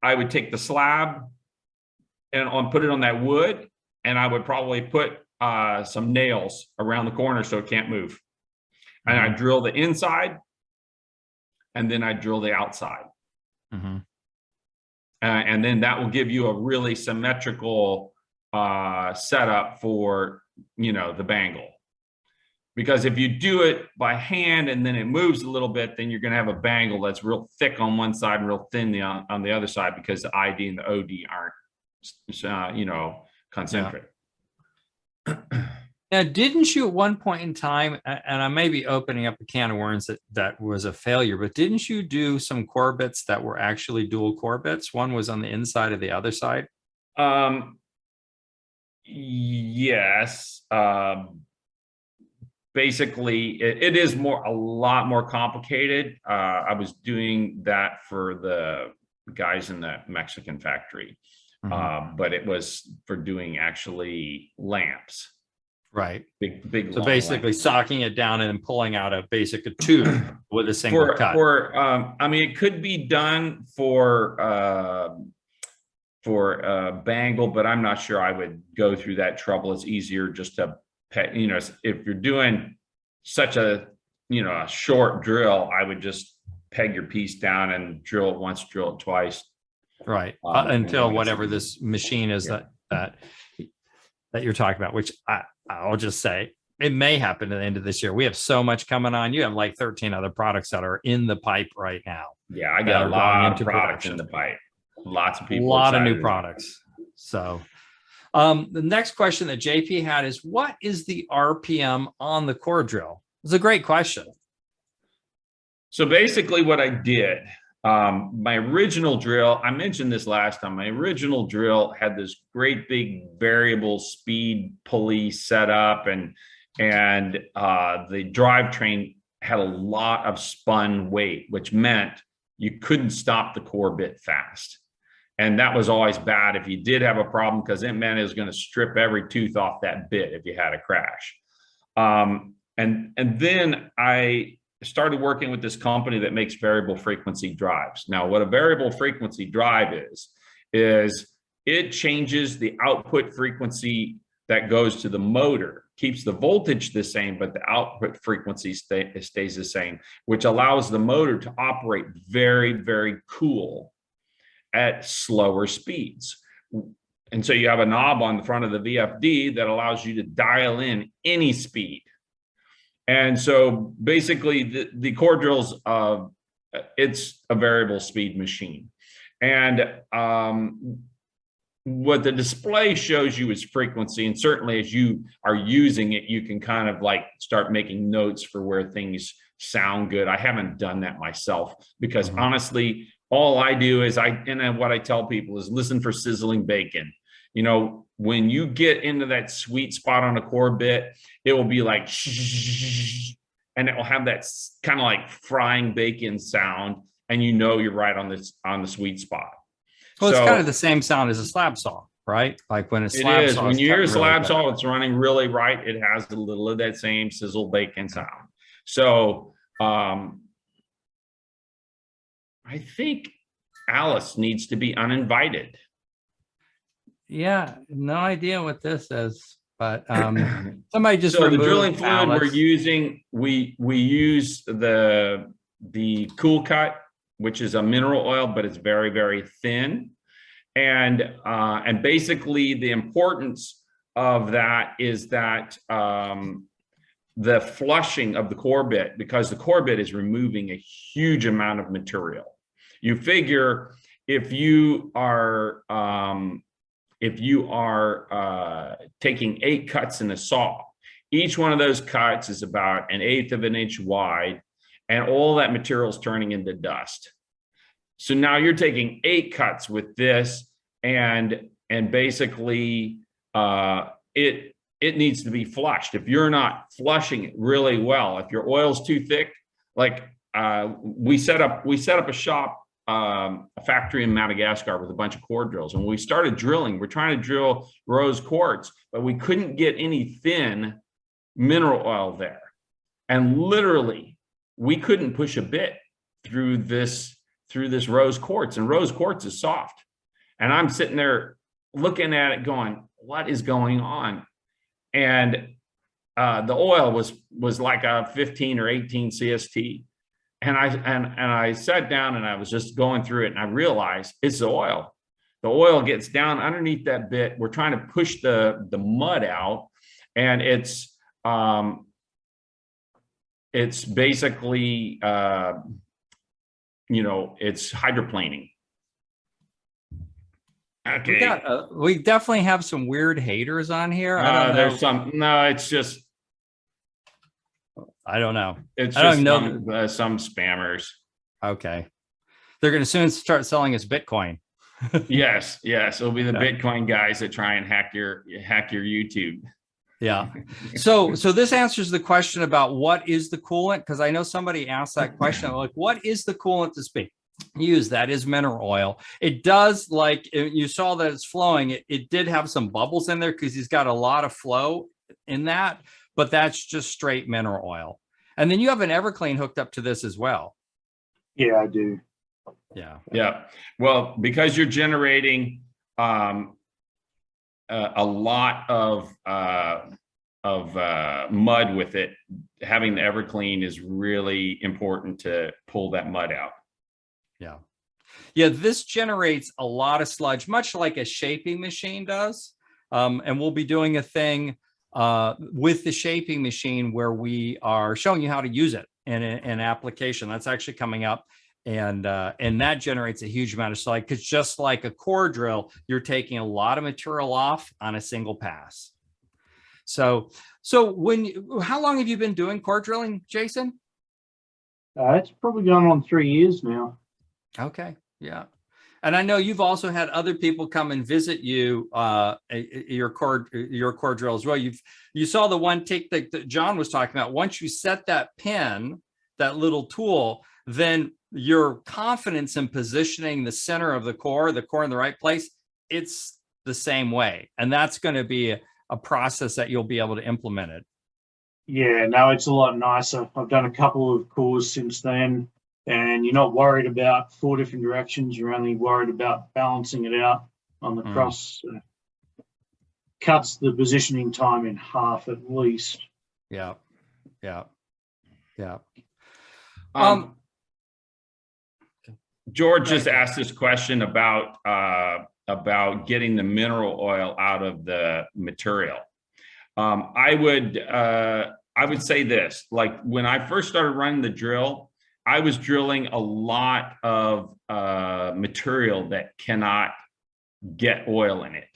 I would take the slab and put it on that wood, and I would probably put some nails around the corner so it can't move. And I drill the inside, and then I drill the outside. Mm-hmm. And then that will give you a really symmetrical setup for, you know, the bangle. Because if you do it by hand and then it moves a little bit, then you're going to have a bangle that's real thick on one side and real thin on the other side, because the ID and the OD aren't, you know, concentric. Yeah. Now, didn't you at one point in time, and I may be opening up a can of worms that was a failure, but didn't you do some core bits that were actually dual core bits? One was on the inside of the other side. Yes. Basically, it is a lot more complicated. I was doing that for the guys in the Mexican factory, but it was for doing actually lamps. Right. Big. So basically lamps. socking it down and then pulling out a tube with a single cut. I mean, it could be done for bangle, but I'm not sure I would go through that trouble. It's easier just to, you know, if you're doing such a a short drill, I would just peg your piece down and drill it once, drill it twice. Right. And Until then whatever this machine is Yeah. that you're talking about, which I'll just say it may happen at the end of this year. We have so much coming on. You have like 13 other products that are in the pipe right now. Yeah, I that got are a going lot of into products production. in the pipe. Lots of A people. lot of new excited. products. So the next question that JP had is, what is the RPM on the core drill? It's a great question. So basically what I did, my original drill, I mentioned this last time, my original drill had this great big variable speed pulley set up, and the drivetrain had a lot of spun weight, which meant you couldn't stop the core bit fast. And that was always bad if you did have a problem, because it meant it was going to strip every tooth off that bit if you had a crash. And then I started working with this company that makes variable frequency drives. Now, what a variable frequency drive is it changes the output frequency that goes to the motor, keeps the voltage the same, but the output frequency stays the same, which allows the motor to operate very, very cool at slower speeds. And so you have a knob on the front of the VFD that allows you to dial in any speed. And so basically the core drills, it's a variable speed machine. And what the display shows you is frequency. And certainly as you are using it, you can kind of like start making notes for where things sound good. I haven't done that myself because honestly, all I do is what I tell people is listen for sizzling bacon. You know, when you get into that sweet spot on a core bit, it will be like, and it will have that kind of like frying bacon sound. And you know, you're right on the sweet spot. Well, it's kind of the same sound as a slab saw, right? Like when a slab saw. When you hear a slab saw, it's running really right. It has a little of that same sizzle bacon sound. So I think Alice needs to be uninvited. Yeah, no idea what this is, but somebody just so the drilling removed fluid Alice. we're using, we use the Cool Cut, which is a mineral oil, but it's very, very thin. And basically the importance of that is that the flushing of the core bit, because the core bit is removing a huge amount of material. You figure if you are taking 8 cuts in a saw, each one of those cuts is about 1/8 of an inch wide, and all that material is turning into dust. So now you're taking 8 cuts with this, and basically it needs to be flushed. If you're not flushing it really well, if your oil's too thick, like we set up a shop, a factory in Madagascar with a bunch of core drills. And when we started drilling, we're trying to drill rose quartz, but we couldn't get any thin mineral oil there. And literally, we couldn't push a bit through this rose quartz, and rose quartz is soft. And I'm sitting there looking at it going, what is going on? And the oil was like a 15 or 18 CST. And I sat down and I was just going through it, and I realized it's the oil. The oil gets down underneath that bit. We're trying to push the mud out, and it's basically it's hydroplaning. Okay. We definitely have some weird haters on here. I don't know. There's some. No, it's just. I don't know. It's I don't just know. some spammers. Okay. They're going to soon start selling us Bitcoin. Yes. It'll be the Bitcoin guys that try and hack your YouTube. Yeah. So this answers the question about what is the coolant, because I know somebody asked that question. Like, what is the coolant to be used? That is mineral oil. It does, like you saw that it's flowing. It did have some bubbles in there because he's got a lot of flow in that, but that's just straight mineral oil. And then you have an Everclean hooked up to this as well. Yeah, I do. Yeah. Well, because you're generating a lot of mud with it, having the EverClean is really important to pull that mud out. Yeah. Yeah, this generates a lot of sludge, much like a shaping machine does. And we'll be doing a thing with the shaping machine where we are showing you how to use it in an application. That's actually coming up. And that generates a huge amount of sludge, because just like a core drill, you're taking a lot of material off on a single pass. So how long have you been doing core drilling, Jason? It's probably going on 3 years now. Okay. Yeah. And I know you've also had other people come and visit you, your core drill as well. You saw the one take that John was talking about. Once you set that pin, that little tool, then your confidence in positioning the center of the core in the right place, it's the same way. And that's going to be a process that you'll be able to implement it. Yeah, no, it's a lot nicer. I've done a couple of cores since then, and you're not worried about 4 different directions. You're only worried about balancing it out on the cross. Cuts the positioning time in half at least. Yeah. Yeah. Yeah. George just asked this question about getting the mineral oil out of the material. I would say this, like when I first started running the drill, I was drilling a lot of material that cannot get oil in it.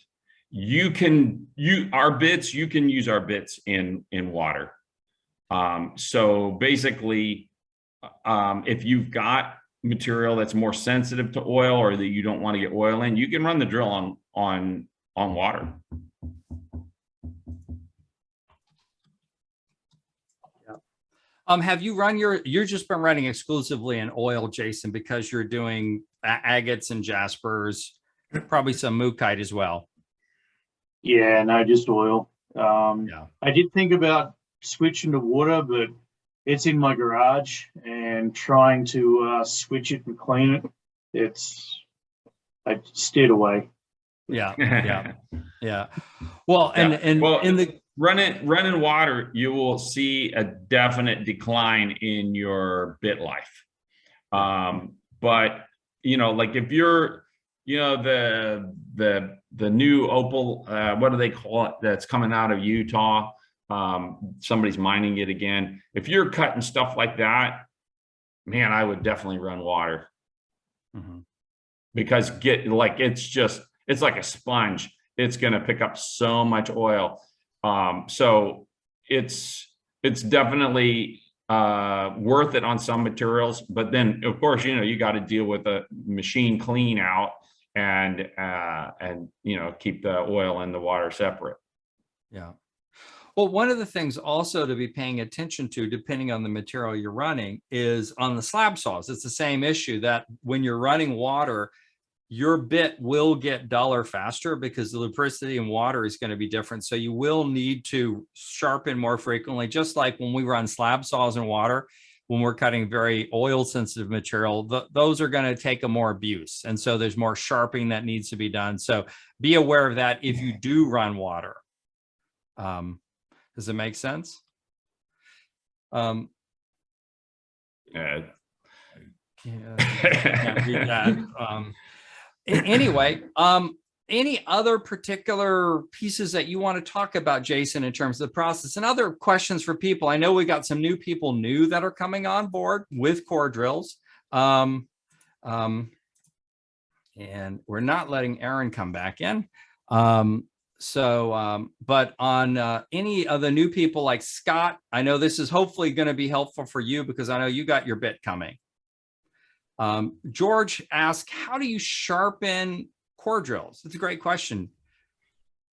You can use our bits in water. So basically, if you've got material that's more sensitive to oil or that you don't want to get oil in, you can run the drill on water. Have you run you've just been running exclusively in oil, Jason, because you're doing agates and jaspers, probably some mookaite as well? Yeah, no, just oil. Yeah. I did think about switching to water, but it's in my garage, and trying to switch it and clean it, I steered away. Yeah. Yeah. Yeah. Well, and running water, you will see a definite decline in your bit life. But like if you're, the new opal, what do they call it? That's coming out of Utah. Somebody's mining it again. If you're cutting stuff like that, man, I would definitely run water. Because it's like a sponge. It's going to pick up so much oil. So it's definitely worth it on some materials, but then of course, you got to deal with the machine clean out and keep the oil and the water separate. Yeah. Well, one of the things also to be paying attention to, depending on the material you're running, is on the slab saws. It's the same issue that when you're running water, your bit will get duller faster because the lubricity in water is going to be different. So you will need to sharpen more frequently, just like when we run slab saws in water, when we're cutting very oil sensitive material, those are going to take a more abuse. And so there's more sharpening that needs to be done. So be aware of that if you do run water. Does it make sense? Yeah. Can't read that. Anyway, any other particular pieces that you want to talk about, Jason, in terms of the process, and other questions for people? I know we got some new people that are coming on board with core drills. And we're not letting Aaron come back in. But on any of the new people like Scott, I know this is hopefully going to be helpful for you because I know you got your bit coming. George asked, how do you sharpen core drills? It's a great question.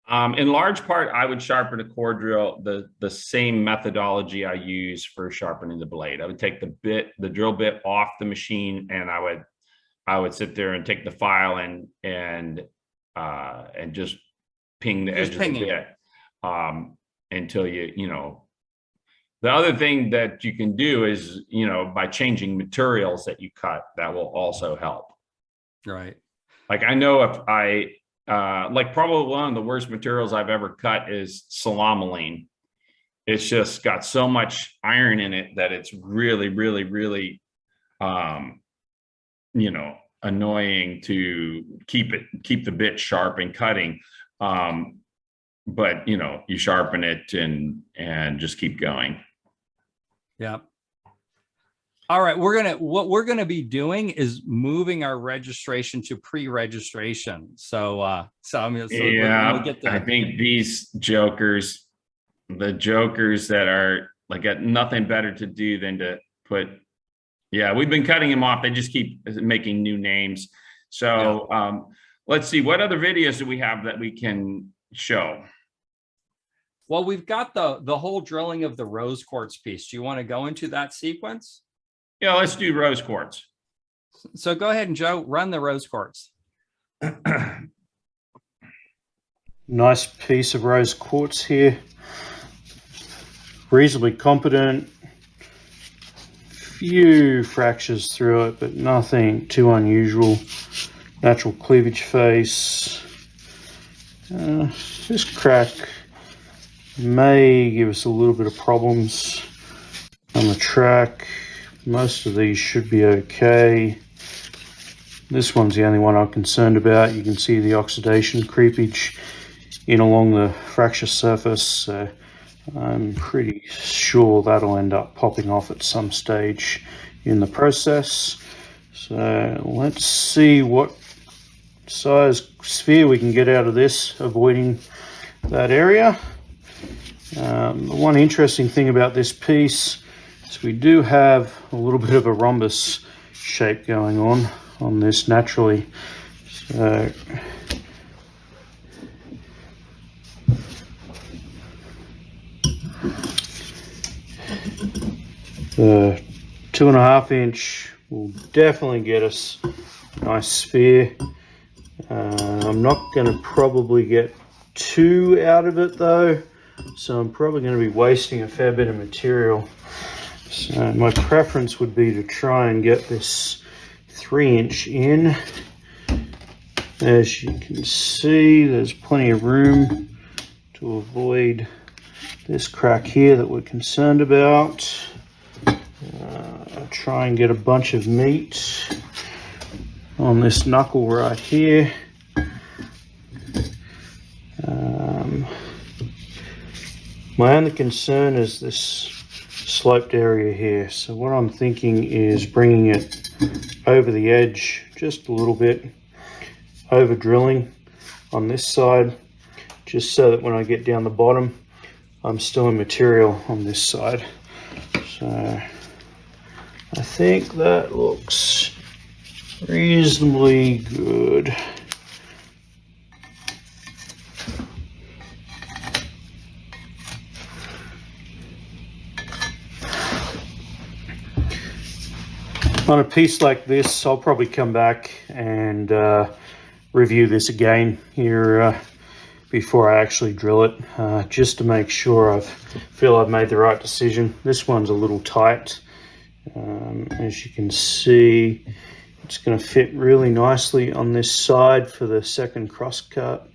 In large part, I would sharpen a core drill the same methodology I use for sharpening the blade. I would take the drill bit off the machine, and I would sit there and take the file and just ping the edge of the bit until the other thing that you can do is, by changing materials that you cut, that will also help. Right. Like I know if I, probably one of the worst materials I've ever cut is salamaline. it's just got so much iron in it that it's really, really, really, you know, annoying to keep the bit sharp and cutting. But you know, you sharpen it and just keep going. Yeah. All right, what we're gonna be doing is moving our registration to pre-registration. So Yeah, we'll get I think these jokers, the jokers that are like got nothing better to do than to put. Yeah, we've been cutting them off. They just keep making new names. So let's see, what other videos do we have that we can show? Well, we've got the whole drilling of the rose quartz piece. Do you want to go into that sequence? Yeah, let's do rose quartz. So go ahead and Joe, run the rose quartz. Nice piece of rose quartz here. Reasonably competent. Few fractures through it, but nothing too unusual. Natural cleavage face. This crack may give us a little bit of problems on the track. Most of these should be okay. This one's the only one I'm concerned about. You can see the oxidation creepage in along the fracture surface. So I'm pretty sure that'll end up popping off at some stage in the process. So let's see what size sphere we can get out of this, avoiding that area. The one interesting thing about this piece is we do have a little bit of a rhombus shape going on this naturally. So the 2.5 inch will definitely get us a nice sphere. I'm not going to probably get 2 out of it though, so I'm probably going to be wasting a fair bit of material. So my preference would be to try and get this 3 inch in. As you can see, there's plenty of room to avoid this crack here that we're concerned about. I'll try and get a bunch of meat on this knuckle right here. My only concern is this sloped area here. So what I'm thinking is bringing it over the edge just a little bit, over drilling on this side, just so that when I get down the bottom, I'm still in material on this side. So I think that looks reasonably good. On a piece like this, I'll probably come back and review this again here before I actually drill it, just to make sure I feel I've made the right decision. This one's a little tight. As you can see, it's going to fit really nicely on this side for the second cross cut,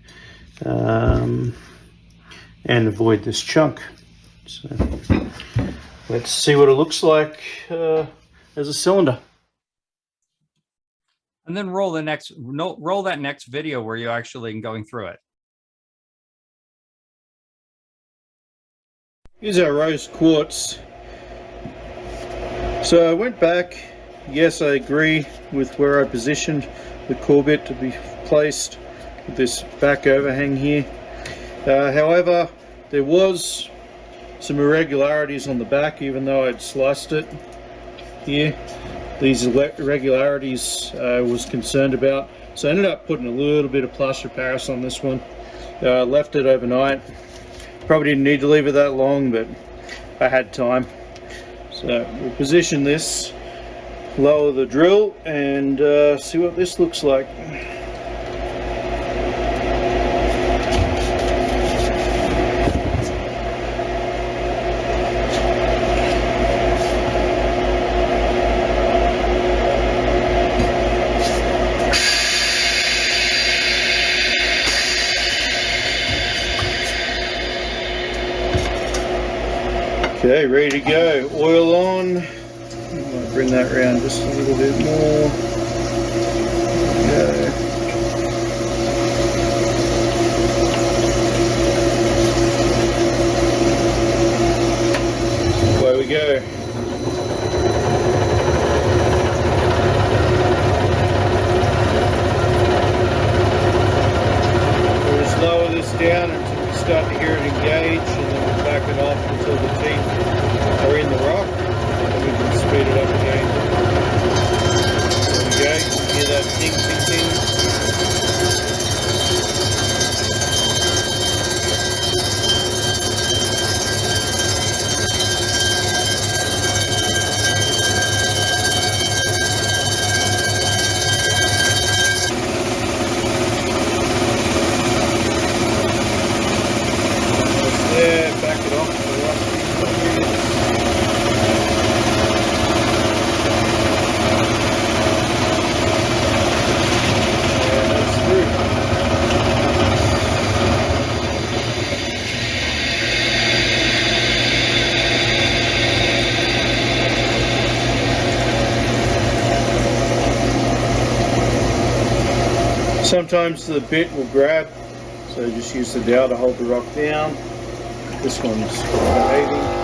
and avoid this chunk. So let's see what it looks like as a cylinder. And then roll that next video where you're actually going through it. Here's our rose quartz. So I went back. Yes, I agree with where I positioned the core bit to be placed with this back overhang here. However, there was some irregularities on the back, even though I'd sliced it here. These irregularities I was concerned about, so I ended up putting a little bit of plaster Paris on this one. Left it overnight. Probably didn't need to leave it that long, but I had time. So we'll position this, lower the drill, and see what this looks like. Okay, ready to go. Oil on. I'm going to bring that around just a little bit more. Go. Away we go. We'll just lower this down until we start to hear it engage, and then we'll back it off until the teeth are in the rock, and we can speed it up again. There we go. You can hear that ting, ting, ting. There, back it off to the right. And that's through. Sometimes the bit will grab, so just use the dowel to hold the rock down. This one's behaving.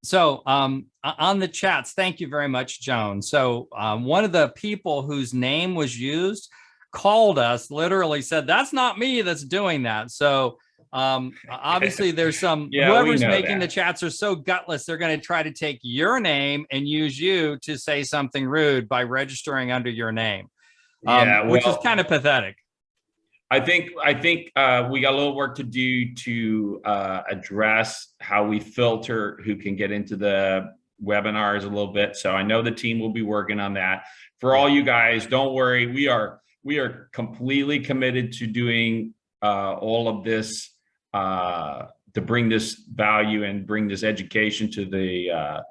So on the chats, thank you very much, Joan. So one of the people whose name was used called us, literally said, that's not me that's doing that. So obviously there's some, whoever's making the chats are so gutless, they're going to try to take your name and use you to say something rude by registering under your name, which is kind of pathetic. I think we got a little work to do to address how we filter who can get into the webinars a little bit. So I know the team will be working on that. For all you guys, don't worry. We are completely committed to doing all of this to bring this value and bring this education to the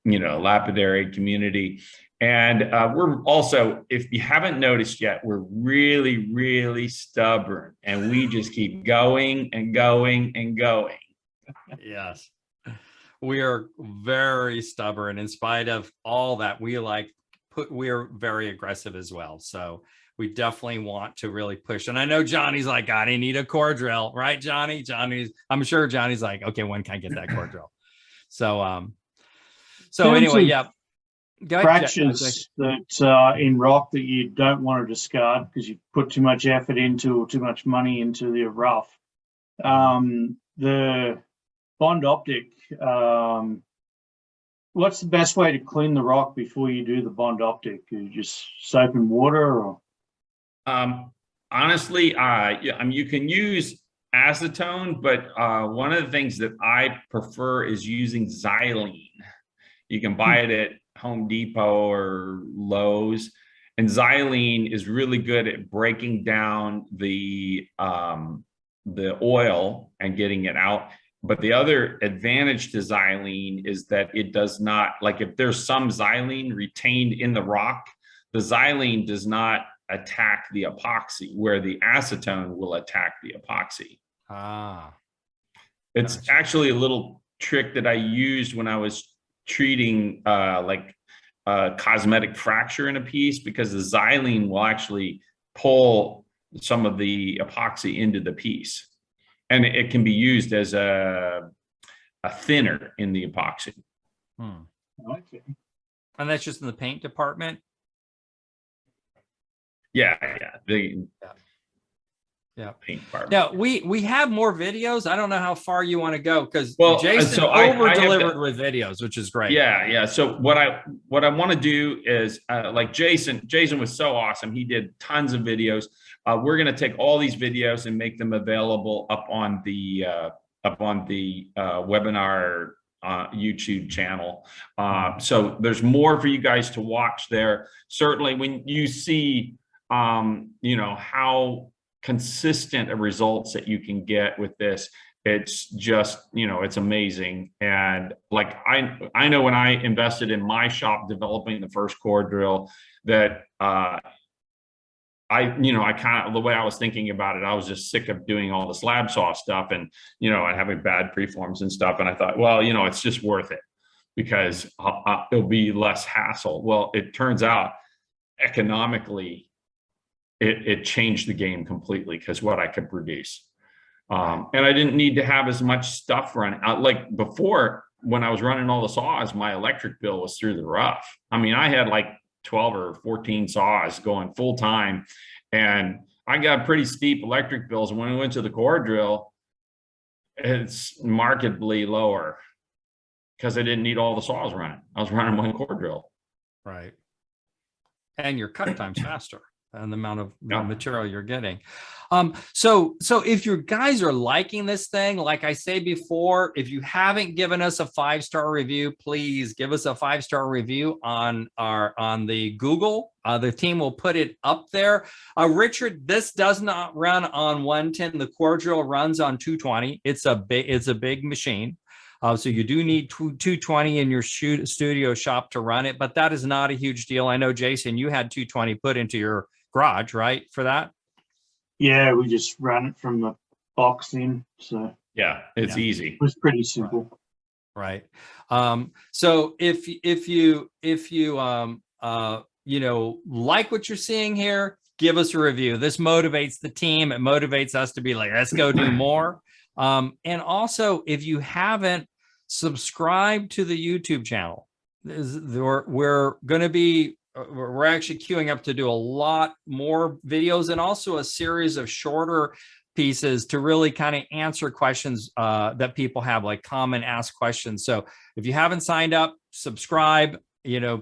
lapidary community. And we're also, if you haven't noticed yet, we're really, really stubborn, and we just keep going and going and going. Yes, we are very stubborn in spite of all that. We're very aggressive as well. So we definitely want to really push. And I know Johnny's like, God, I need a core drill, right, Johnny? I'm sure Johnny's like, okay, when can I get that core drill? So, anyway, yeah. Fractures that in rock that you don't want to discard because you put too much effort into or too much money into the rough. The bond optic, what's the best way to clean the rock before you do the bond optic? You just soap and water, or? Honestly, you can use acetone, but one of the things that I prefer is using xylene. You can buy it at Home Depot or Lowe's, and xylene is really good at breaking down the oil and getting it out. But the other advantage to xylene is that it does not, like if there's some xylene retained in the rock, the xylene does not attack the epoxy, where the acetone will attack the epoxy. It's Gotcha. actually a little trick that I used when I was treating cosmetic fracture in a piece, because the xylene will actually pull some of the epoxy into the piece, and it can be used as a thinner in the epoxy. Okay. And that's just in the paint department. Yeah. Yeah. paint department. Now we have more videos. I don't know how far you want to go because Well, Jason so I over have delivered to- with videos, which is great. Yeah. So what I want to do is like Jason was so awesome. He did tons of videos. We're going to take all these videos and make them available up on the webinar YouTube channel. So there's more for you guys to watch there. Certainly when you see, how consistent of results that you can get with this, it's just, it's amazing. And like, I know when I invested in my shop developing the first core drill that, I kind of, the way I was thinking about it, I was just sick of doing all the slab saw stuff and, and having bad preforms and stuff. And I thought, well, it's just worth it because it'll be less hassle. Well, it turns out economically, it changed the game completely because what I could produce. And I didn't need to have as much stuff running. Like before, when I was running all the saws, my electric bill was through the roof. I mean, I had like 12 or 14 saws going full time, and I got pretty steep electric bills. And when I went to the core drill, it's markedly lower because I didn't need all the saws running. I was running one core drill. Right. And your cut time's faster and the amount of material you're getting. So if you guys are liking this thing, like I say before, if you haven't given us a 5-star review, please give us a 5-star review on the Google. The team will put it up there. Richard, this does not run on 110. The core drill runs on 220. It's a big machine. So you do need 220 in your studio shop to run it, but that is not a huge deal. I know, Jason, you had 220 put into your garage, right, for that? Yeah, we just ran it from the box in, so Yeah, it's easy. it was pretty simple. Right. So if you like what you're seeing here, give us a review. This motivates the team. It motivates us to be like, let's go do more. And also, if you haven't subscribed to the YouTube channel, we're going to be, we're actually queuing up to do a lot more videos and also a series of shorter pieces to really kind of answer questions that people have, like common asked questions. So if you haven't signed up, subscribe,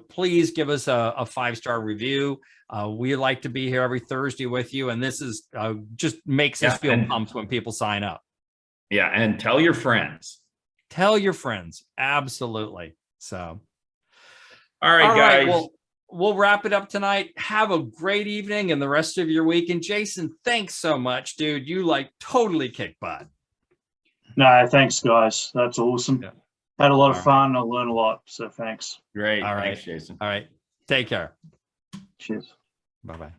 please give us a 5-star review. We like to be here every Thursday with you. And this is just makes us feel pumped when people sign up. Yeah. And tell your friends. Tell your friends. Absolutely. So. All right, guys. Well, we'll wrap it up tonight. Have a great evening and the rest of your week. And Jason, thanks so much, dude. You totally kick butt. No, thanks, guys. That's awesome. Yeah. Had a lot of fun. I learned a lot. So thanks. Great. All right. Thanks, Jason. All right. Take care. Cheers. Bye-bye.